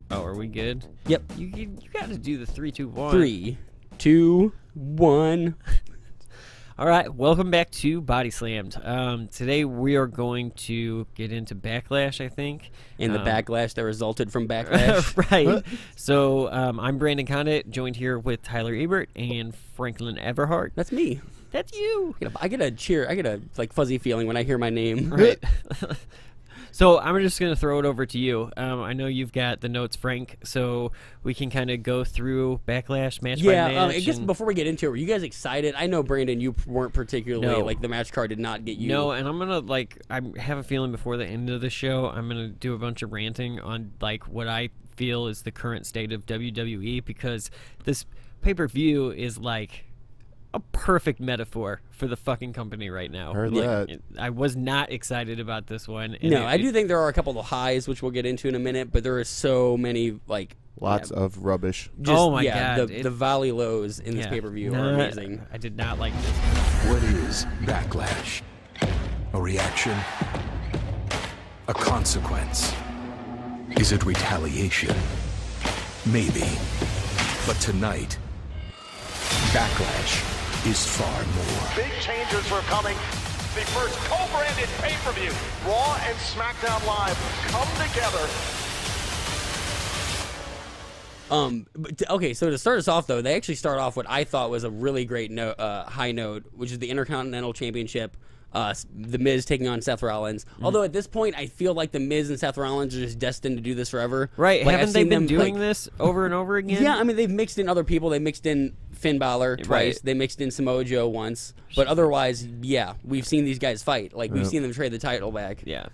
Oh, are we good? Yep. You got to do the 3, 2, 1. 3, 2, 1. All right, welcome back to Body Slammed. Today we are going to get into Backlash, I think. And the backlash that resulted from Backlash. Right. So I'm Brandon Condit, joined here with Tyler Ebert and Franklin Everhart. That's me. That's you. I get a cheer. I get a fuzzy feeling when I hear my name. Right. So I'm just going to throw it over to you. I know you've got the notes, Frank, so we can kind of go through Backlash match by match. I guess before we get into it, were you guys excited? I know, Brandon, you weren't particularly, the match card did not get you. No, and I'm going to, I have a feeling before the end of the show, I'm going to do a bunch of ranting on, what I feel is the current state of WWE, because this pay-per-view is, a perfect metaphor for the fucking company right now. Heard that. I was not excited about this one. No, I do think there are a couple of highs, which we'll get into in a minute, but there are so many, lots of rubbish. Oh my God. The valley lows in this pay-per-view are amazing. I did not like this. What is backlash? A reaction? A consequence? Is it retaliation? Maybe. But tonight, backlash is far more. Big changes are coming. The first co-branded pay-per-view. Raw and SmackDown Live come together. Okay, so to start us off, though, they actually start off what I thought was a really great high note, which is the Intercontinental Championship. The Miz taking on Seth Rollins. Although at this point, I feel like the Miz and Seth Rollins are just destined to do this forever. Right? Haven't they been doing this over and over again? Yeah, I mean, they've mixed in other people. They mixed in Finn Balor twice. Right. They mixed in Samoa Joe once. But otherwise, yeah, we've seen these guys fight. We've seen them trade the title back. Yeah.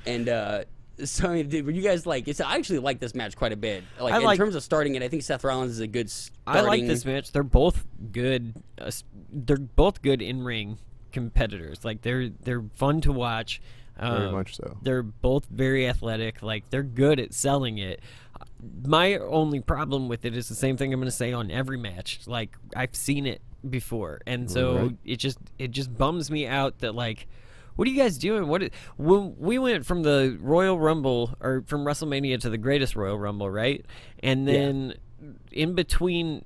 And so, were you guys I actually like this match quite a bit. In terms of starting it, I think Seth Rollins is a good starting. I like this match. They're both good. They're both good in-ring competitors. They're fun to watch. Very much so. They're both very athletic. They're good at selling it. My only problem with it is the same thing I'm going to say on every match. I've seen it before, and so it just bums me out that what are you guys doing? When we went from the Royal Rumble, or from WrestleMania to the Greatest Royal Rumble, right? And then in between,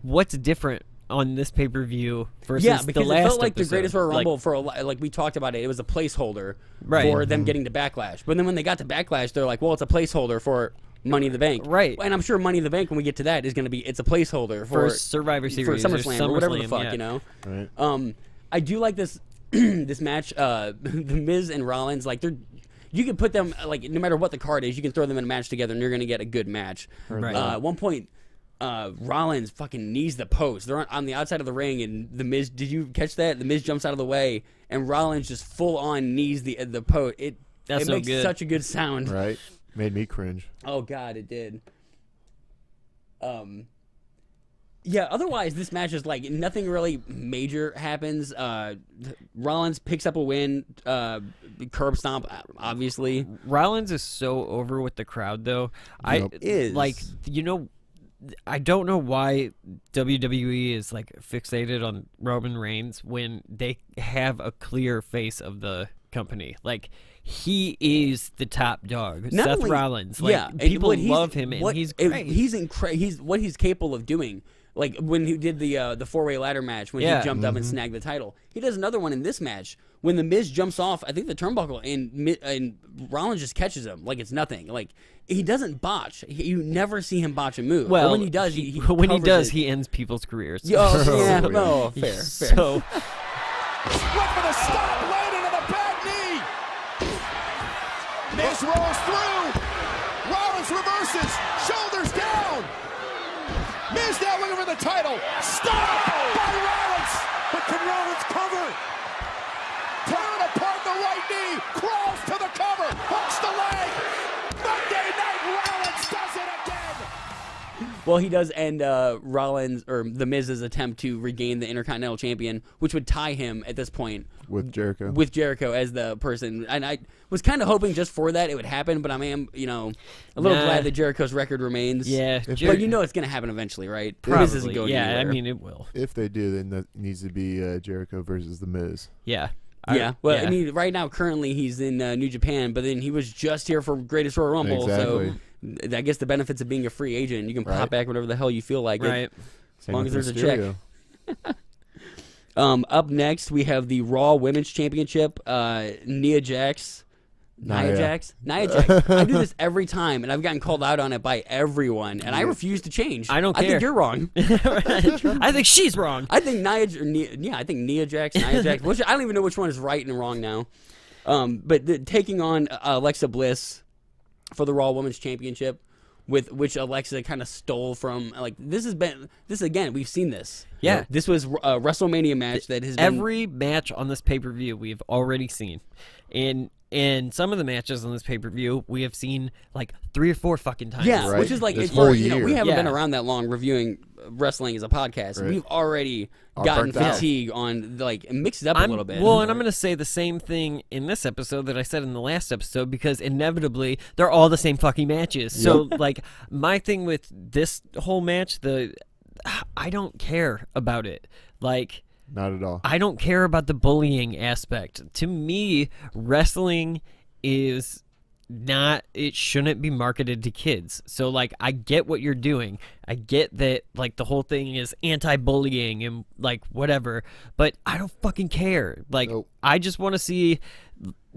what's different on this pay-per-view versus because the last it felt like episode? the Greatest Royal Rumble for we talked about it. It was a placeholder for them getting to Backlash. But then when they got to Backlash, they're like, well, it's a placeholder for Money in the Bank. Right. And I'm sure Money in the Bank, when we get to that, is going to be it's a placeholder for Survivor Series for SummerSlam or whatever the fuck, yeah. you know. Right. I do like this this match. The Miz and Rollins, you can put them no matter what the card is, you can throw them in a match together, and you're going to get a good match. Right. At one point, Rollins fucking knees the post. They're on the outside of the ring, and the Miz. Did you catch that? The Miz jumps out of the way, and Rollins just full on knees the post. It makes such a good sound. Right. Made me cringe. Oh God, it did. Yeah. Otherwise, this match is nothing really major happens. Rollins picks up a win. Curb stomp, obviously. Rollins is so over with the crowd, though. Is I don't know why WWE is fixated on Roman Reigns when they have a clear face of the company. He is the top dog. Seth Rollins. People love him, and he's great. He's what he's capable of doing. When he did the four-way ladder match, when he jumped up and snagged the title. He does another one in this match when the Miz jumps off, I think the turnbuckle, and Rollins just catches him like it's nothing. He doesn't botch. You never see him botch a move. Well, but when he does, he ends people's careers. Yeah, fair. So, Look for the stop, landing on the bad knee. Miz rolls through. Rollins reverses, shoulders down. Miz now looking for the title. Stop by Rollins. But can Rollins cover? Torn apart the right knee. Crawls to the cover. Hooks the leg. Monday Night Rollins does it again. Well, he does end Rollins or the Miz's attempt to regain the Intercontinental Champion, which would tie him at this point with Jericho. With Jericho as the person, and I was kind of hoping just for that it would happen, but I am, a little glad that Jericho's record remains. Yeah, but it's going to happen eventually, right? Probably. Miz isn't going anywhere. I mean it will. If they do, then that needs to be Jericho versus the Miz. Yeah. I mean, right now, currently, he's in New Japan, but then he was just here for Greatest Royal Rumble, exactly. so I guess the benefits of being a free agent, you can pop back whatever the hell you feel like. Right. As long as there's a check. Up next, we have the Raw Women's Championship. Nia Jax. Nia Jax. I do this every time, and I've gotten called out on it by everyone, and I refuse to change. I don't care. I think you're wrong. I think she's wrong. I think Nia Jax. Which, I don't even know which one is right and wrong now. But taking on Alexa Bliss for the Raw Women's Championship, with which Alexa kind of stole from. Like, this again, we've seen this. Yeah. This was a WrestleMania match that has been... Every match on this pay-per-view we've already seen. And some of the matches on this pay-per-view we have seen like 3 or 4 fucking times. Yeah, Right. which is like, This for, whole you know, we year. haven't been around that long reviewing wrestling as a podcast. Right. We've already gotten burnt out. fatigue on, like, mixed it up a little bit. Well, and I'm going to say the same thing in this episode that I said in the last episode, because inevitably they're all the same fucking matches. So, like, my thing with this whole match, I don't care about it. Like, Not at all. I don't care about the bullying aspect. To me, wrestling is not, it shouldn't be marketed to kids. So, like, I get what you're doing. I get that, like, the whole thing is anti-bullying and, like, whatever. But I don't fucking care. Like, Nope. I just want to see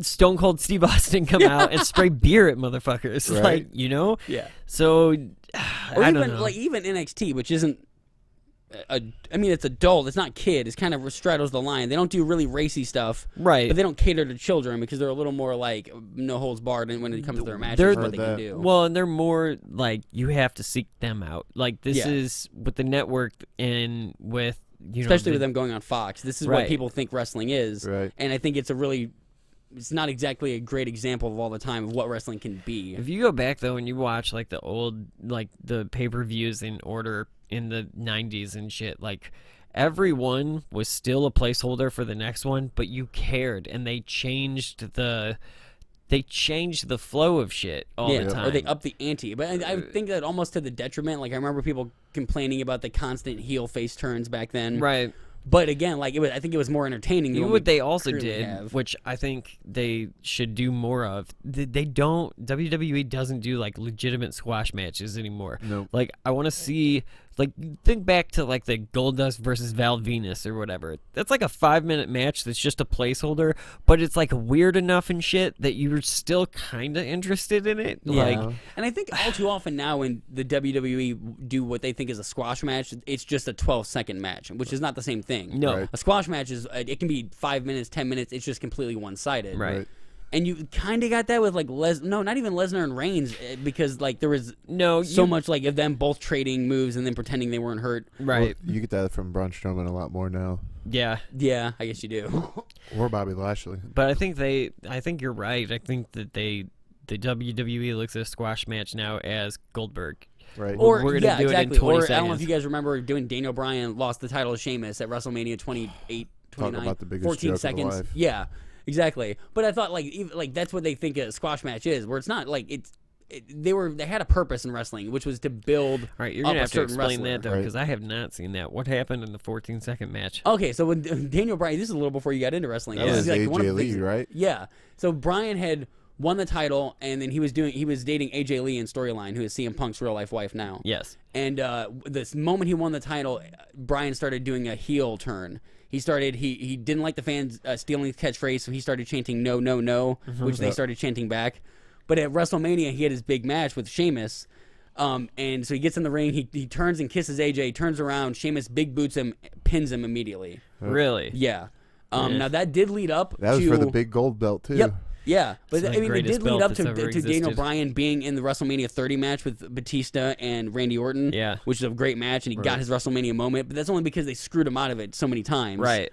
Stone Cold Steve Austin come out and spray beer at motherfuckers. Right. Like, you know? Yeah. So, Or I even, don't know. like, even NXT, which isn't... I mean, it's adult. It's not kid. It's kind of straddles the line. They don't do really racy stuff, Right. But they don't cater to children because they're a little more like no holds barred when it comes to their matches. What they can do. Well, and they're more like you have to seek them out. Like this Yeah. is with the network and with Especially with them going on Fox. This is what Right. people think wrestling is, Right. and I think it's not exactly a great example of all the time of what wrestling can be. If you go back though and you watch like the old like the pay-per-views in order in the 90s and shit, like every one was still a placeholder for the next one, but you cared and they changed the flow of shit all the time. Or they up the ante. But I think that almost to the detriment. Like, I remember people complaining about the constant heel face turns back then. Right. But again, like I think it was more entertaining. You know than what we they also currently did, have. which I think they should do more of. They don't. WWE doesn't do like legitimate squash matches anymore. Nope. Like I want to see. Like think back to like the Goldust versus Val Venus or whatever. That's like a 5-minute match that's just a placeholder, but it's like weird enough and shit that you're still kind of interested in it. Yeah. Like, And I think all too often now when the WWE do what they think is a squash match, it's just a 12-second match, which is not the same thing. no. Right. A squash match is it can be 5 minutes, 10 minutes. It's just completely one-sided. Right. And you kind of got that with like not even Lesnar and Reigns, because like there was No. so much like of them both trading moves and then pretending they weren't hurt. Right. Well, you get that from Braun Strowman a lot more now. Yeah. Yeah, I guess you do. Or Bobby Lashley. But I think you're right. I think that the WWE looks at a squash match now as Goldberg. Right. Or We're gonna yeah, do it in exactly. 20 Or I don't know if seconds. you guys remember doing Daniel Bryan lost the title to Sheamus at WrestleMania 28, 29, about the biggest 14 joke of seconds. life. Yeah, exactly. But I thought like that's what they think a squash match is, where it's not like they had a purpose in wrestling, which was to build All right, you're up gonna a have to certain explain wrestler. that though, Right. because I have not seen that. What happened in the 14-second match? Okay, so when Daniel Bryan, this is a little before you got into wrestling. That This was is like one of AJ the Lee, things- right? Yeah. So Bryan had won the title, and then he was dating AJ Lee in storyline, who is CM Punk's real life wife now. Yes. And this moment he won the title, Bryan started doing a heel turn. He didn't like the fans stealing his catchphrase, so he started chanting "No, no, no," which they started chanting back. But at WrestleMania, he had his big match with Sheamus, and so he gets in the ring, he turns and kisses AJ, turns around, Sheamus big boots him, pins him immediately. Really? Yeah. Now that did lead up That was to for the big gold belt, too. Yep. Yeah, but It's the I mean, it greatest did lead belt up that's ever to Daniel existed. Bryan being in the WrestleMania 30 match with Batista and Randy Orton, Yeah. which is a great match, and he got his WrestleMania moment. But that's only because they screwed him out of it so many times. Right.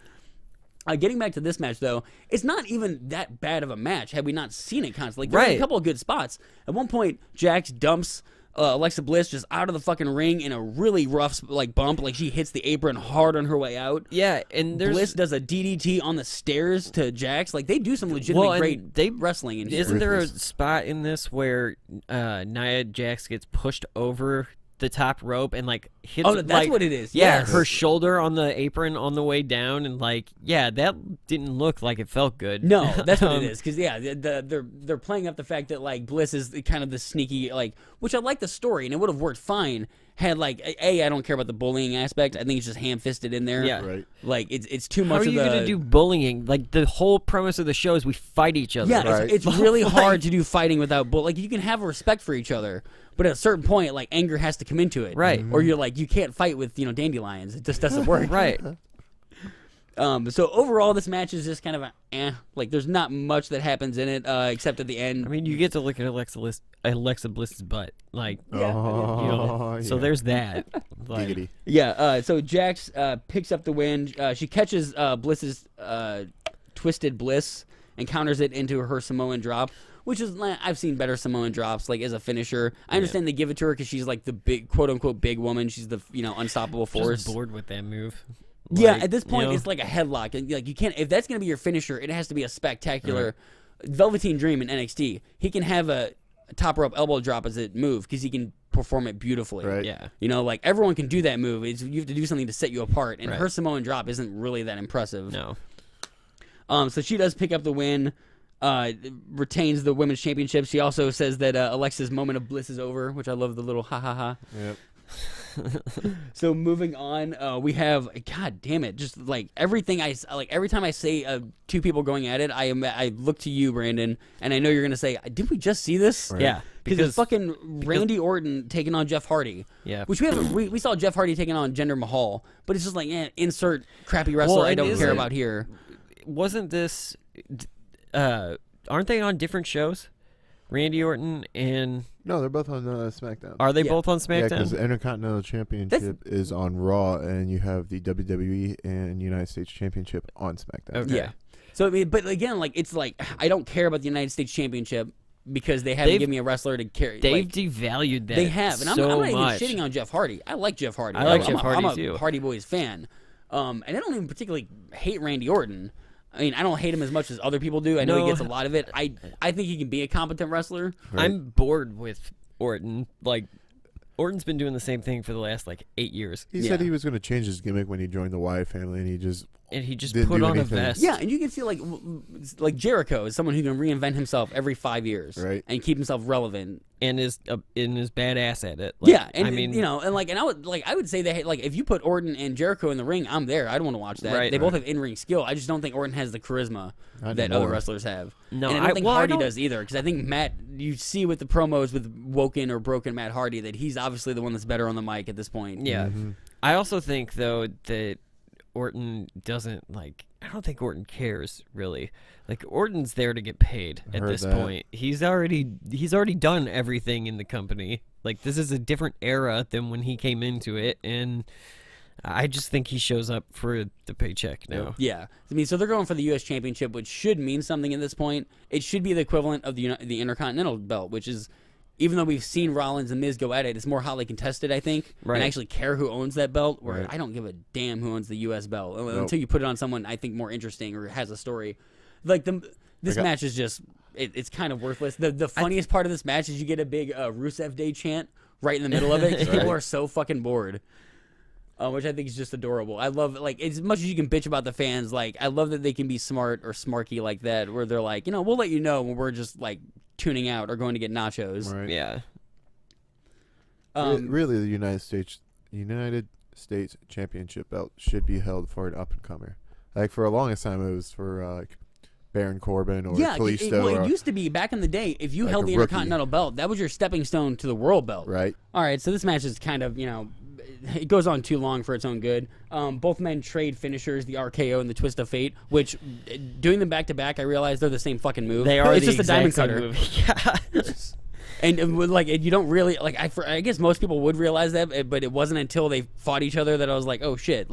Getting back to this match, though, it's not even that bad of a match had we not seen it constantly. Like, there's Right. a couple of good spots. At one point, Jax dumps Alexa Bliss just out of the fucking ring in a really rough bump. Like, she hits the apron hard on her way out. Yeah, and there's Bliss does a DDT on the stairs to Jax. Like, they do some legitimate great wrestling in here. Isn't there a Ruthless. spot in this where Nia Jax gets pushed over the top rope and like hit. Oh, that's what it is. Yeah, Yes. her shoulder on the apron on the way down, and like, yeah, that didn't look like it felt good. No, that's what it is. Because they're playing up the fact that like Bliss is kind of the sneaky like, which I like the story and it would have worked fine had like I don't care about the bullying aspect. I think it's just ham-fisted in there. Yeah. Right. Like it's too How much are of you the. gonna do bullying? Like the whole premise of the show is we fight each other. Yeah, Right. it's really hard to do fighting without like you can have a respect for each other, but at a certain point, like anger has to come into it, Right. Or you're like you can't fight with dandelions. It just doesn't work, Right. So overall, this match is just kind of like there's not much that happens in it except at the end. I mean, you get to look at Alexa Bliss's butt, like, Oh, so yeah. there's that. Like, Giggity. Yeah. So Jax picks up the win. She catches Bliss's twisted Bliss and counters it into her Samoan drop, which is I've seen better Samoan drops like as a finisher. I understand they give it to her because she's like the big quote unquote big woman. She's the unstoppable force. just bored with that move. Yeah, Like, at this point, you know? it's like a headlock, and like you can't. If that's gonna be your finisher, it has to be a spectacular. Velveteen Dream in NXT, he can have a top rope elbow drop as a move because he can perform it beautifully. Right. Yeah. Like everyone can do that move. You have to do something to set you apart, and Right. her Samoan drop isn't really that impressive. No. So she does pick up the win, retains the women's championship. She also says that Alexa's moment of bliss is over, which I love the little ha ha ha. Yep. So moving on, we have God damn it, just like everything every time I say two people going at it, I look to you, Brandon, and I know you're gonna say, did we just see this? Right. Yeah. Because it's fucking Randy Orton taking on Jeff Hardy. Yeah. Which we saw Jeff Hardy taking on Jinder Mahal, but it's just like insert crappy wrestler Well, I and don't care isn't- about here. Wasn't this? Aren't they on different shows? Randy Orton and No, they're both on SmackDown. are they Yeah. both on Yeah, because SmackDown? the Intercontinental Championship is on Raw, and you have the WWE and United States Championship on SmackDown. Okay. Yeah. So I mean, but again, like it's like I don't care about the United States Championship because they haven't They've- given me a wrestler to carry. They've like, devalued that. they have, and I'm so not even much. shitting on Jeff Hardy. I like Jeff Hardy. I like I'm Jeff Hardy, I'm a too. Hardy Boys fan, and I don't even particularly hate Randy Orton. I mean, I don't hate him as much as other people do. I know he No. gets a lot of it. I think he can be a competent wrestler. I'm bored with Orton. Like, Orton's been doing the same thing for the last 8 years, He said he was going to change his gimmick when he joined the Wyatt family, and he just and he just Didn't put do on anything. a vest. Yeah, and you can see like Jericho is someone who can reinvent himself every 5 years, Right. and keep himself relevant. and is badass at it. Yeah, and I mean, and I would say that if you put Orton and Jericho in the ring, I'm there. I don't want to watch that. Right. They both have in-ring skill. I just don't think Orton has the charisma Not that other anymore. wrestlers have. No, and I don't think Hardy don't- does either. Because I think Matt, you see with the promos with Woken or Broken Matt Hardy that he's obviously the one that's better on the mic at this point. Yeah. I also think though that Orton doesn't I don't think Orton cares really. Orton's there to get paid at Heard this that. point. He's already done everything in the company. This is a different era than when he came into it, and I just think he shows up for the paycheck now. Yeah, I mean, so they're going for the U.S. Championship, which should mean something at this point. It should be the equivalent of the Intercontinental belt, which is, even though we've seen Rollins and Miz go at it, it's more hotly contested, I think, Right. and actually care who owns that belt. Where Right. I don't give a damn who owns the U.S. belt until you put it on someone I think more interesting or has a story. This match is just it's kind of worthless. The funniest part of this match is you get a big Rusev Day chant right in the middle of it because people are so fucking bored. Which I think is just adorable. I love as much as you can bitch about the fans. I love that they can be smart or smarky like that, where they're like, we'll let you know when we're just tuning out or going to get nachos. right. Yeah. Really, the United States Championship belt should be held for an up and comer. For the longest time, it was for Baron Corbin or Kalisto. It used to be back in the day. If you held a the rookie. Intercontinental belt, that was your stepping stone to the world belt. Right. All right, so this match is kind of it goes on too long for its own good. Both men trade finishers, the RKO and the Twist of Fate, which doing them back to back, I realize they're the same fucking move. They are It's the just a diamond exact cutter. same move. Yeah. And you don't really I guess most people would realize that, but it wasn't until they fought each other that I was like, oh shit,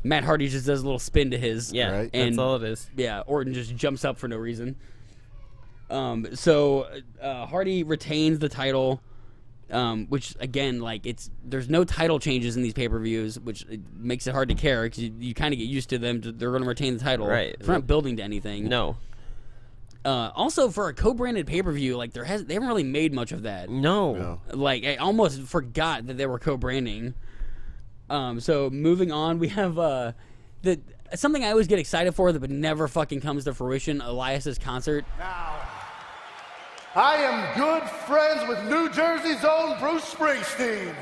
Matt Hardy just does a little spin to his. Yeah, Right. that's And- all it is. Yeah, Orton just jumps up for no reason. So Hardy retains the title, which again, there's no title changes in these pay-per-views, which makes it hard to care because you kind of get used to them. They're going to retain the title. Right. They're not building to anything. No. Also, for a co-branded pay-per-view, like they haven't really made much of that. No. Like I almost forgot that they were co-branding. So moving on, we have something I always get excited for, but never fucking comes to fruition. Elias's concert. Now, I am good friends with New Jersey's own Bruce Springsteen.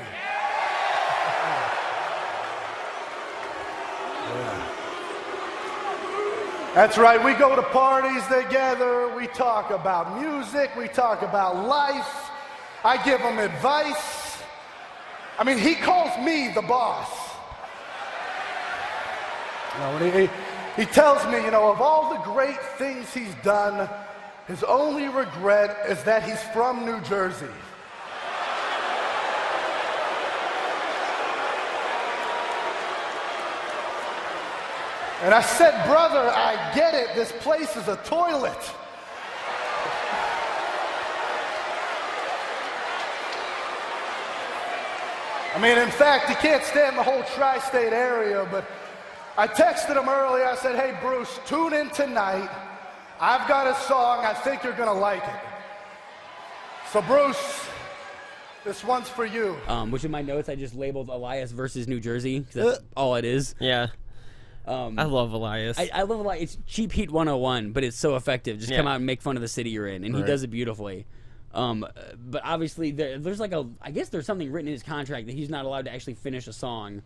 That's right, we go to parties together, we talk about music, we talk about life, I give him advice. I mean, he calls me the boss. You know, when he tells me, you know, of all the great things he's done, his only regret is that he's from New Jersey. And I said, brother, I get it. This place is a toilet. I mean, in fact, he can't stand the whole tri-state area, but I texted him earlier. I said, hey, Bruce, tune in tonight. I've got a song. I think you're going to like it. So, Bruce, this one's for you. Which in my notes, I just labeled Elias versus New Jersey, 'cause that's all it is. Yeah. I love Elias. I love Elias. It's cheap heat 101, but it's so effective. Just come out and make fun of the city you're in, and he does it beautifully. But obviously, there's like I guess there's something written in his contract that he's not allowed to actually finish a song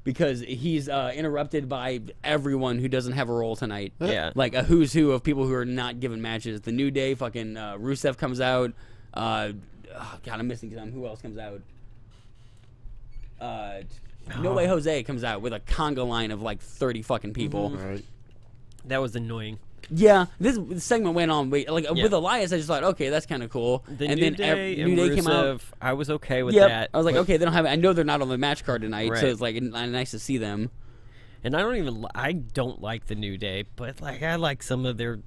because he's interrupted by everyone who doesn't have a role tonight. Yeah. Like a who's who of people who are not given matches. The New Day, fucking Rusev comes out. God, I'm missing some. Who else comes out? No Way Jose comes out with a conga line of like 30 fucking people. Right. That was annoying. Yeah, this segment went on. With Elias, I just thought, okay, that's kind of cool. The New Day and Rusev, came out. I was okay with that. I was like, okay, they don't have. I know they're not on the match card tonight, so Right. it's like nice to see them. And I don't like the New Day, but like I like some of their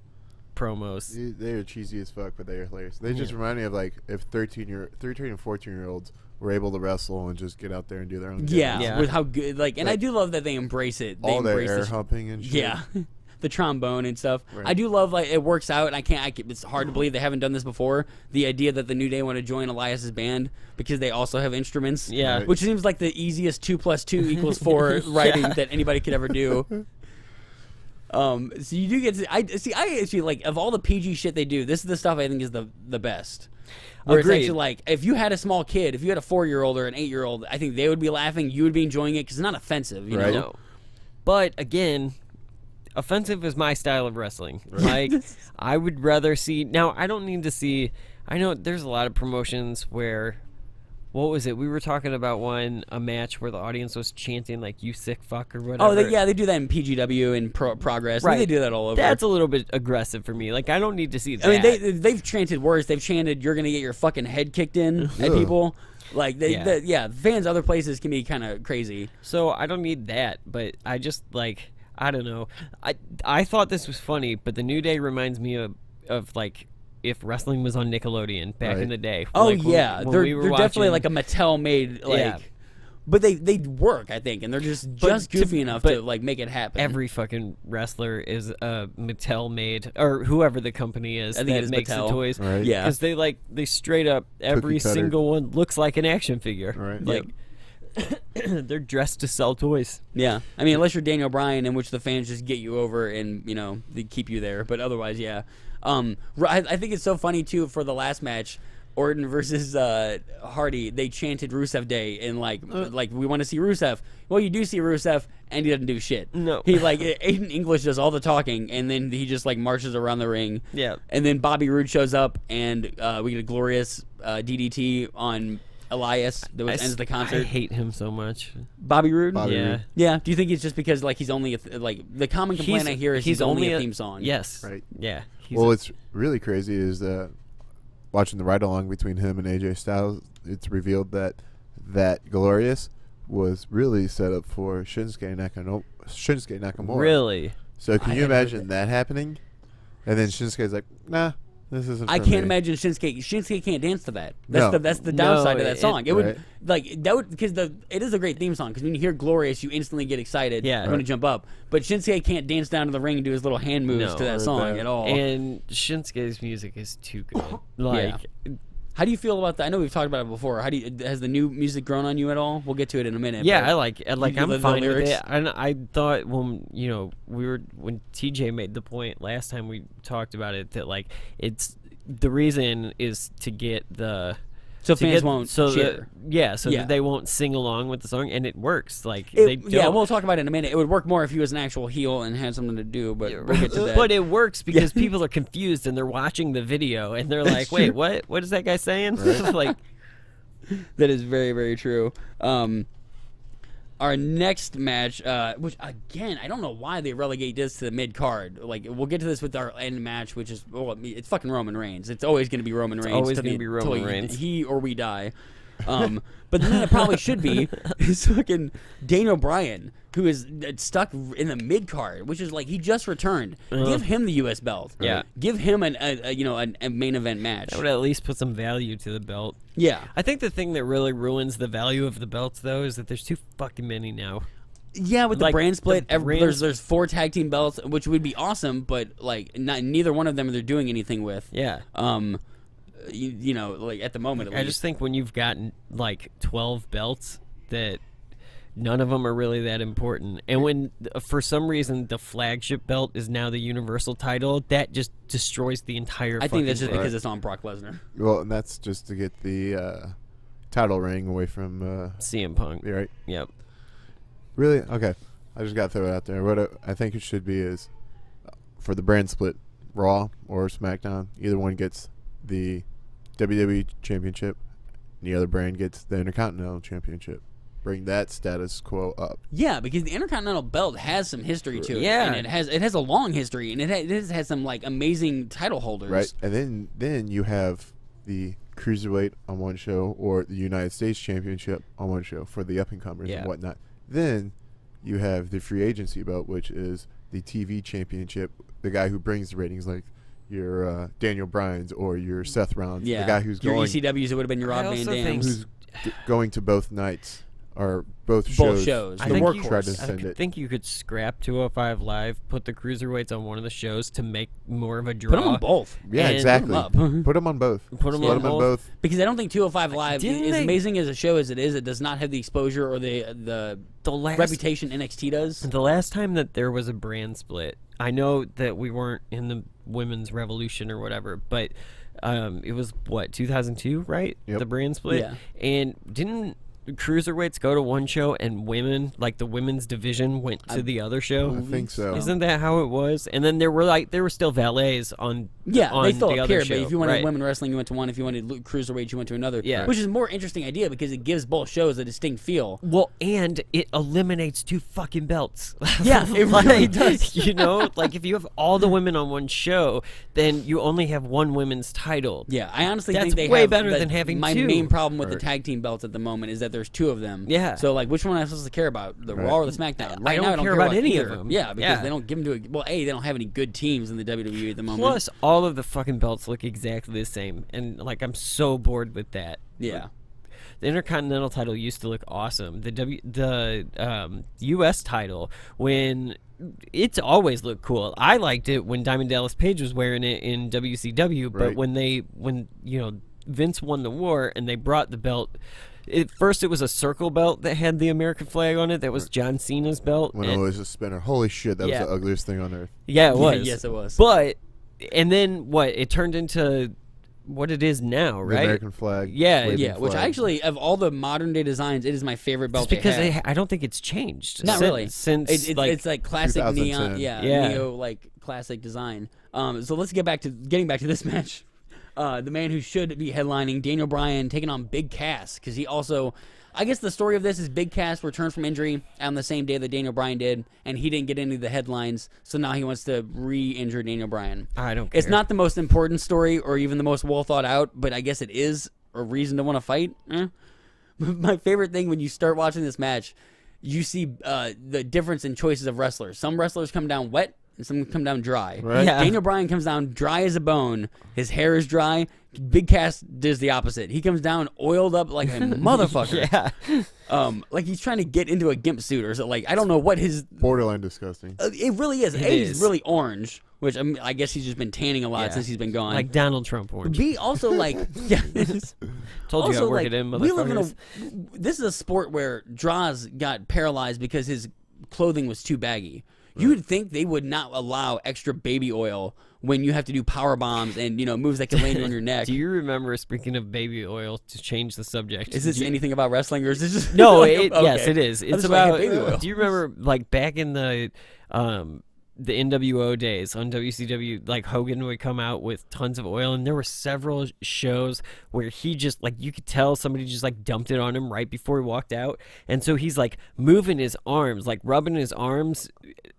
promos. They are cheesy as fuck, but they are hilarious. They just remind me of like if 13 and 14-year-olds were able to wrestle and just get out there and do their own thing. Yeah, with how good, and I do love that they embrace it. They All their embrace air humping and shit. Yeah, the trombone and stuff. Right. I do love it works out, and it's hard to believe they haven't done this before. The idea that the New Day want to join Elias's band because they also have instruments. Yeah. Right. Which seems like the easiest 2 + 2 = 4 writing that anybody could ever do. So you do get to I actually like of all the PG shit they do, this is the stuff I think is the best. Where Agreed. it's actually like, if you had a small kid, if you had a 4-year-old or an 8-year-old, I think they would be laughing, you would be enjoying it because it's not offensive, you Right. know? No. But again, offensive is my style of wrestling. Like I would rather see. Now I don't need to see. I know there's a lot of promotions where. What was it? We were talking about a match where the audience was chanting like "you sick fuck" or whatever. Oh, they do that in PGW and Progress. Right. They do that all over. That's a little bit aggressive for me. Like I don't need to see that. I mean, they've chanted worse. They've chanted, "You're gonna get your fucking head kicked in" at people. Like, fans other places can be kind of crazy. So I don't need that, but I just like I don't know. I thought this was funny, but the New Day reminds me of like if wrestling was on Nickelodeon back in the day. Oh like, yeah, when they're we were definitely watching- like a Mattel made like. Yeah. But they work, I think, and they're just goofy enough to like make it happen. Every fucking wrestler is Mattel made, or whoever the company is I think it that is makes Mattel. the toys. Right. Yeah. Because they straight up every cutter. single one looks like an action figure. Right. Like they're dressed to sell toys. Yeah, I mean, unless you're Daniel Bryan, in which the fans just get you over and they keep you there. But otherwise, yeah. I think it's so funny too for the last match, Orton versus Hardy. They chanted Rusev Day and like we want to see Rusev. Well, you do see Rusev, and he doesn't do shit. No. He Aiden English does all the talking, and then he just like marches around the ring. Yeah. And then Bobby Roode shows up, and we get a glorious DDT on Elias that ends the concert. I hate him so much. Bobby Roode. Bobby Yeah. Roode. Yeah. Do you think it's just because like he's only the common complaint I hear is he's only a theme song? Yes. Right. Yeah. Well, what's really crazy is watching the ride along between him and AJ Styles. It's revealed that Glorious was really set up for Shinsuke Nakamura. Really? So can you imagine that happening? And then Shinsuke's like, nah, This isn't. I for can't me. imagine Shinsuke. Shinsuke can't dance to that. No. That's the downside No, of that song. It would right. like that would because it is a great theme song because when you hear "Glorious," you instantly get excited. Yeah. You want to jump up. But Shinsuke can't dance down to the ring and do his little hand moves No. to that song at all. And Shinsuke's music is too good. Like, How do you feel about that? I know we've talked about it before. Has the new music grown on you at all? We'll get to it in a minute. yeah, but I like you I'm the fine with lyrics? it. And I thought when when TJ made the point last time we talked about it that like it's the reason is to get the So to fans get- won't so cheer. yeah, so Yeah. that they won't sing along with the song, and it works. Like It- they don't. yeah, we'll talk about it in a minute. It would work more if he was an actual heel and had something to do, but we'll get to that. But it works because people are confused and they're watching the video and they're like, "Wait, what? What is that guy saying?" Like, That is very, very true. Our next match, which again, I don't know why they relegate this to the mid card. Like, we'll get to this with our end match, which is it's fucking Roman Reigns. It's always going to be Roman Reigns. always till gonna the- be Roman till Reigns. He or we die. But then it probably should be is fucking Daniel Bryan, who is stuck in the mid card, which is like he just returned. Give him the U.S. belt. Yeah. Give him a main event match. that would at least put some value to the belt. Yeah. I think the thing that really ruins the value of the belts, though, is that there's too fucking many now. Yeah, with the Like, brand split, the brands- there's 4 tag team belts, which would be awesome, but like neither one of them they're doing anything with. Yeah. You know, like at the moment, at I least. just think when you've gotten like 12 belts, that none of them are really that important. And when, for some reason, the flagship belt is now the Universal title, that just destroys the entire I think that's just thing. because it's on Brock Lesnar. Well, and that's just to get the title ring away from. CM Punk. You right? Yep. Really? Okay. I just got to throw it out there. What I think it should be is for the brand split, Raw or SmackDown, either one gets the WWE Championship, and the other brand gets the Intercontinental Championship. Bring that status quo up. Yeah, because the Intercontinental belt has some history to it. Yeah. And it has a long history, and it has some like amazing title holders. Right? And then you have the Cruiserweight on one show or the United States Championship on one show for the up-and-comers Yeah. and whatnot. Then you have the free agency belt, which is the TV Championship, the guy who brings the ratings, like your Daniel Bryan's or your Seth Rollins, Yeah. the guy who's your going ECWs, it would have been your Rob I Van also Dam. think- who's going to both nights or both Both shows. shows. I The think workhorse. Try to I send it. think you could scrap 205 Live, put the cruiserweights on one of the shows to make more of a draw. Put them on both. Yeah, and exactly. put 'em up. Put them on both. Put 'em Split on 'em both. Because I don't think 205 Live, Didn't as they- amazing as a show as it is, it does not have the exposure or the The last reputation NXT does. The last time that there was a brand split, I know that we weren't in the women's revolution or whatever, but it was what 2002, right? Yep. The brand split, Yeah. and didn't cruiserweights go to one show and women, like the women's division, went to the other show? I think so. Isn't that how it was? And then there were still valets on Yeah, on they still the appear, other show. but if you wanted right. women wrestling, you went to one. If you wanted cruiserweight, you went to another. Yeah. Which is a more interesting idea because it gives both shows a distinct feel. Well, and it eliminates 2 fucking belts. Yeah, it really Like, does. You know, like if you have all the women on one show, then you only have one women's title. Yeah, I honestly That's think they way have better that- than having my 2. main problem with the Right. tag team belts at the moment is that there's 2 of them. Yeah. So like, which one am I supposed to care about, the Right. Raw or the SmackDown? Right I now, don't care about any of either. them. Yeah, because Yeah. they don't give them to. They don't have any good teams in the WWE at the moment. Plus, all of the fucking belts look exactly the same, and like I'm so bored with that. yeah. The Intercontinental title used to look awesome. The U.S. title, when it's always looked cool. I liked it when Diamond Dallas Page was wearing it in WCW, but Right. when Vince won the war and they brought the belt. First, it was a circle belt that had the American flag on it. That was John Cena's belt. When and- it was a spinner. Holy shit, that Yeah. was the ugliest thing on earth. yeah, it was. Yes, it was. But and then what? It turned into what it is now, The right? American flag. Yeah, waving Yeah, which flag. actually, of all the modern day designs, it is my favorite belt. It's because they have. I don't think it's changed. Not really. Since It's like classic 2010. neon, Yeah. neo like classic design. So let's getting back to this match. The man who should be headlining, Daniel Bryan, taking on Big Cass, because he also, I guess the story of this is Big Cass returned from injury on the same day that Daniel Bryan did, and he didn't get any of the headlines, so now he wants to re-injure Daniel Bryan. I don't It's care. not the most important story or even the most well thought out, but I guess it is a reason to want to fight. My favorite thing when you start watching this match, you see the difference in choices of wrestlers. Some wrestlers come down wet, and some come down dry. Right. Yeah. Daniel Bryan comes down dry as a bone. His hair is dry. Big Cass does the opposite. He comes down oiled up like a motherfucker. Yeah. Like he's trying to get into a gimp suit or so. Like I don't know what his. Borderline disgusting. It really is. He's really orange, which I guess he's just been tanning a lot Yeah. since he's been gone. Like Donald Trump orange. B also like yeah. Told you I also, work like, it in, we live in motherfuckers. this is a sport where Droz got paralyzed because his clothing was too baggy. You would think they would not allow extra baby oil when you have to do power bombs and moves that can land you on your neck. Do you remember, speaking of baby oil, to change the subject? Is this anything about wrestling or is this just No, okay. yes, it is. I'm It's just like, about. hey, baby oil. Do you remember, like back in the NWO days on WCW, like Hogan would come out with tons of oil, and there were several shows where he just like you could tell somebody just like dumped it on him right before he walked out, and so he's like moving his arms, like rubbing his arms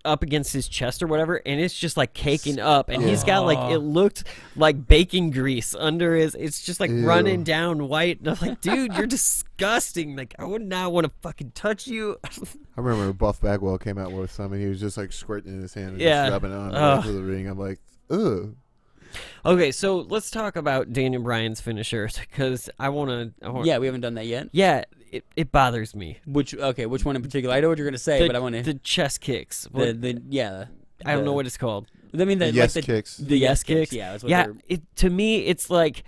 up against his chest or whatever, and it's just like caking up, and he's got like it looked like bacon grease under his. It's just like running down white, and I'm like, dude, you're disgusting. Like I would not want to fucking touch you. I remember Buff Bagwell came out with some, and he was just like squirting in his hand and Yeah. just rubbing it on the back of the ring. I'm like, ugh. Okay, so let's talk about Daniel Bryan's finisher because I want to. Yeah, we haven't done that yet. Yeah, it bothers me. Which one in particular? I know what you're gonna say, The, but I want to the chest kicks. I don't know what it's called. I mean the Yes like the, kicks. The yes kicks. Yeah, that's what Yeah, they're. to me, it's like.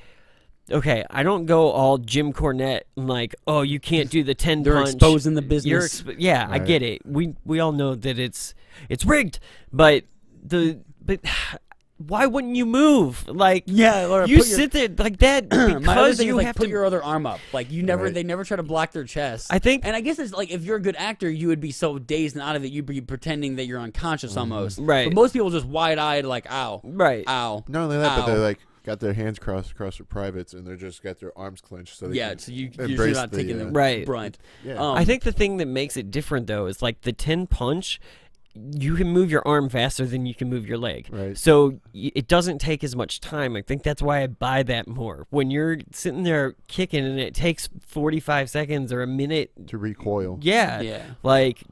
Okay, I don't go all Jim Cornette and like, oh, you can't do the 10 They're punch. exposing the business. Yeah, I Right. get it. We all know that it's rigged, but why wouldn't you move? Like, Yeah, Laura, you put your- sit there like that My other because thing you is, like, have put to. your other arm up. Like they Right. never try to block their chest. I think- and I guess it's like if you're a good actor, you would be so dazed and out of it, you'd be pretending that you're unconscious almost. Right. But most people just wide eyed, like ow, Right. ow. Not only that, ow. but they're like got their hands crossed across their privates, and they're just got their arms clenched. So they Yeah, can so you're embrace not taking the Right. brunt. Yeah. I think the thing that makes it different though is like the 10 punch. You can move your arm faster than you can move your leg. Right. So it doesn't take as much time. I think that's why I buy that more. When you're sitting there kicking and it takes 45 seconds or a minute. to recoil. Yeah. Yeah. Like,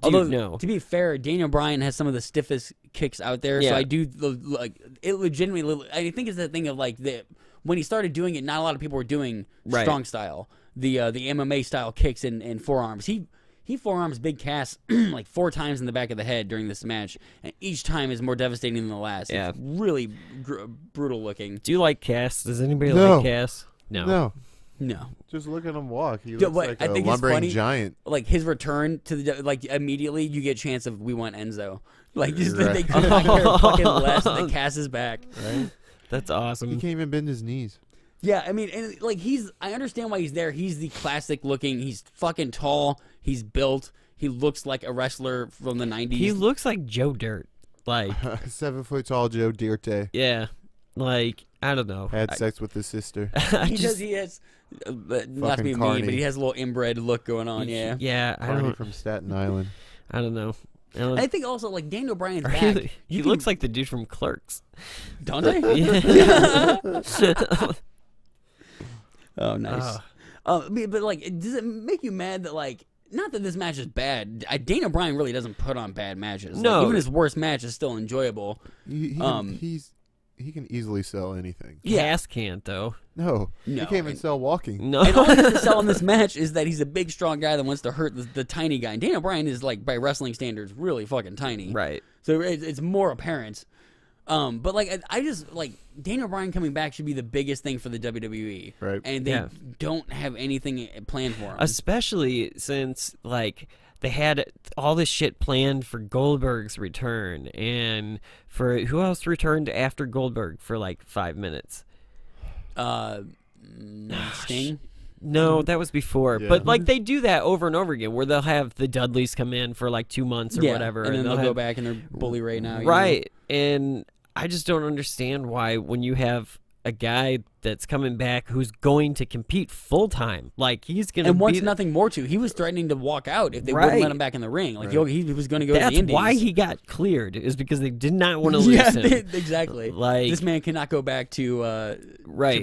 Although, no. to be fair, Daniel Bryan has some of the stiffest kicks out there. So Yeah. I do like it. Legitimately, I think it's that thing of like when he started doing it, not a lot of people were doing Right. strong style, the MMA style kicks and forearms. He forearms Big Cass like 4 times in the back of the head during this match, and each time is more devastating than the last. Yeah. It's really brutal looking. Do you like Cass? Does anybody No. like Cass? No. No, Just look at him walk. He Yeah, looks what like I a think is lumbering funny- giant. like his return to the like immediately you get a chance of we want Enzo. Like just Right. they could not care fucking less. The Cass is back. Right? That's He awesome. can't even bend his knees. Yeah, I mean, and like I understand why he's there. He's the classic looking. He's fucking tall. He's built. He looks like a wrestler from the 90s. He looks like Joe Dirt. Like, 7 foot tall Joe Dierte yeah. Like, I don't know. had sex with his sister. He does. He has. Not to Fucking be mean, Carney. but he has a little inbred look going on. Yeah. Yeah, I Barney don't. from Staten Island. I don't know. And I think also like Daniel Bryan's Or back. he looks like the dude from Clerks. Dante. Yeah. Oh, nice. But like, does it make you mad that like? Not that this match is bad. Daniel Bryan really doesn't put on bad matches. No. Like, even his worst match is still enjoyable. He can easily sell anything. Cass can't though. No, No, he can't even and- sell walking. No. And all he has to sell in this match is that he's a big, strong guy that wants to hurt the tiny guy. And Daniel Bryan is like, by wrestling standards, really fucking tiny. Right. So it's more apparent. But like, I just like Daniel Bryan coming back should be the biggest thing for the WWE. Right. And they Yeah. don't have anything planned for him. Especially since like they had all this shit planned for Goldberg's return and for who else returned after Goldberg for like 5 minutes. Sting. No, that was before. Yeah. But like they do that over and over again where they'll have the Dudleys come in for like 2 months or whatever. And then they'll have, go back and they're bully right now. you know? Right. And I just don't understand why when you have a guy that's coming back who's going to compete full time. Like he's gonna and wants nothing more to. He was threatening to walk out if they wouldn't let him back in the ring. Like he was going to go to the Indies. That's why he got cleared, is because they did not want to lose him. Exactly. Like this man cannot go back to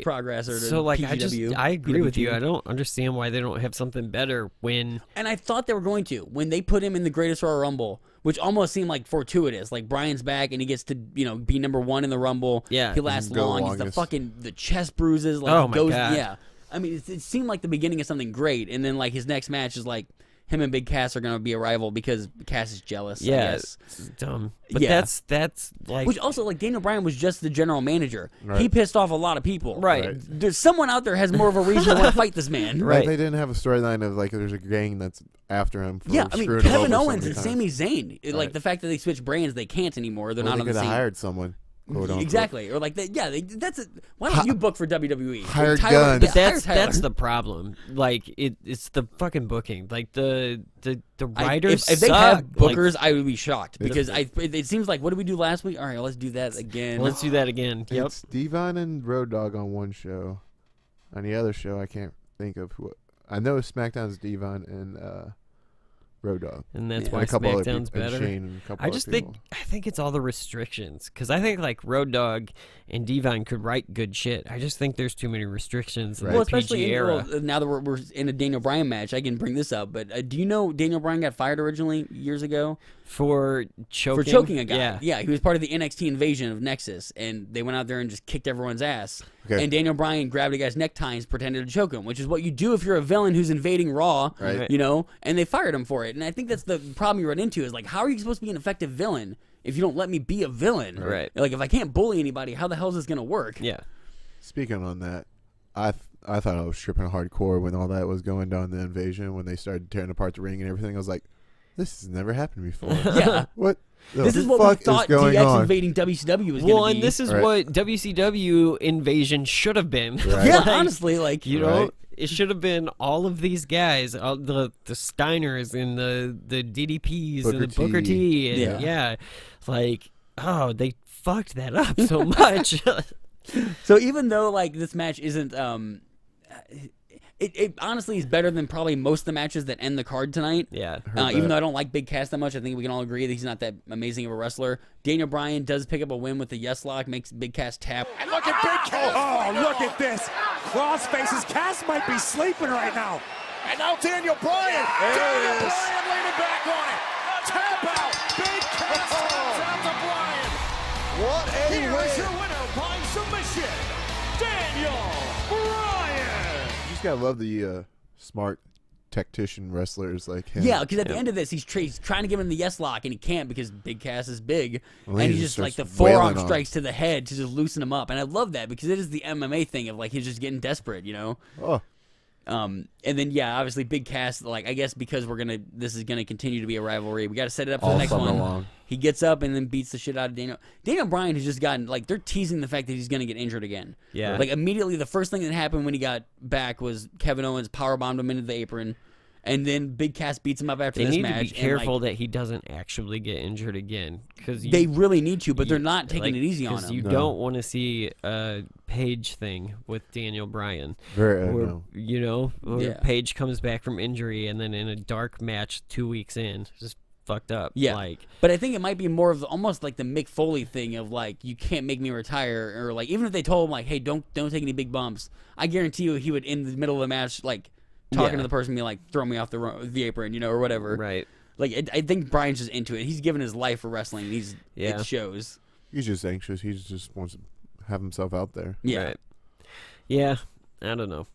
Progress or to so like PGW. I agree with you. I don't understand why they don't have something better when. And I thought they were going to when they put him in the Greatest Royal Rumble, which almost seemed like fortuitous. Like Bryan's back and he gets to be number 1 in the Rumble. Yeah, he lasts long. He's the chest bruises. Like, oh my god. Yeah, I mean it seemed like the beginning of something great, and then like his next match is like him and Big Cass are going to be a rival because Cass is jealous. Yeah, I guess. it's dumb. But that's like which also like Daniel Bryan was just the general manager. Right. He pissed off a lot of people. Right. There's someone out there has more of a reason to want to fight this man. Right. They didn't have a storyline of like there's a gang that's after him. For Yeah, I mean screwing him Kevin over Owens so and many Sami times. Zayn. Like the fact that they switched brands, they can't anymore. They're Well, not they on the could have same. hired someone. Exactly, or like why don't you book for WWE? Hired Tyler, guns. yeah, But hire that's Tyler. the problem. Like it's the fucking booking. Like the writers. If they suck. have Like, bookers, I would be shocked because it seems like what did we do last week? All right, let's do that again. let's do that again. Yep. It's Devon and Road Dogg on one show. On the other show, I can't think of who. I know SmackDown's Devon and Road Dogg. And that's And why a couple other SmackDown's people- and better. Shane and a couple I other just people. think it's all the restrictions, because I think like Road Dogg and Devon could write good shit. I just think there's too many restrictions in Right. the Well, especially PG era. now that we're in a Daniel Bryan match, I can bring this up. But do you know Daniel Bryan got fired originally years ago For choking? for choking a guy? Yeah. He was part of the NXT invasion of Nexus, and they went out there and just kicked everyone's ass. Okay. And Daniel Bryan grabbed a guy's necktie and pretended to choke him, which is what you do if you're a villain who's invading Raw. Right. And they fired him for it. And I think that's the problem you run into is like, how are you supposed to be an effective villain if you don't let me be a villain? Right. Like, if I can't bully anybody, how the hell is this going to work? Yeah. Speaking on that, I thought I was tripping hardcore when all that was going down the invasion, when they started tearing apart the ring and everything. I was like, this has never happened before. Yeah. What? This is the what we fuck thought is going DX on? invading WCW was going to be. Well, and this is Right. what WCW invasion should have been. Right. Yeah, Like, honestly, like, you know, Right. it should have been all of these guys, all the Steiners and the DDPs and the Booker T. And Yeah. like, oh, they fucked that up so much. so even though like this match isn't it honestly is better than probably most of the matches that end the card tonight. Yeah. Even though I don't like Big Cass that much, I think we can all agree that he's not that amazing of a wrestler. Daniel Bryan does pick up a win with the yes lock, makes Big Cass tap. And look at Big Cass. Oh, look at this. Cross faces. Cass might be sleeping right now. And now Daniel Bryan. Daniel Bryan leaning back on it. Tap out. Big Cass taps out to Bryan. What a Here win. is your winner by submission, Daniel Bryan. You just gotta love the smart tactician wrestlers like him. Yeah, because at the end of this, he's trying to give him the yes lock, and he can't because Big Cass is big. Well, and he he just just like the starts wailing forearm on him. strikes to the head to just loosen him up. And I love that because it is the MMA thing of like he's just getting desperate, you know? Oh, And then obviously Big Cass, like I guess because this is gonna continue to be a rivalry, we got to set it up for All the next summer one. long. He gets up and then beats the shit out of Daniel. Daniel Bryan has just gotten like they're teasing the fact that he's gonna get injured again. Yeah. Like immediately the first thing that happened when he got back was Kevin Owens powerbombed him into the apron, and then Big Cass beats him up after They this need match. to be and, careful like, that he doesn't actually get injured again, because they really need to, but they're not taking it easy on him. You don't want to see a Page thing with Daniel Bryan, very where no. where Yeah. Page comes back from injury and then in a dark match 2 weeks in, just fucked up. Yeah, like but I think it might be more of almost like the Mick Foley thing of like you can't make me retire, or like even if they told him like, hey, don't take any big bumps, I guarantee you he would in the middle of the match like talking Yeah. to the person, be like, throw me off the apron, or whatever. right. Like I think Bryan's just into it. He's given his life for wrestling. And Yeah. it shows. He's just anxious. He just wants to have himself out there. Yeah. Right. Yeah, I don't know.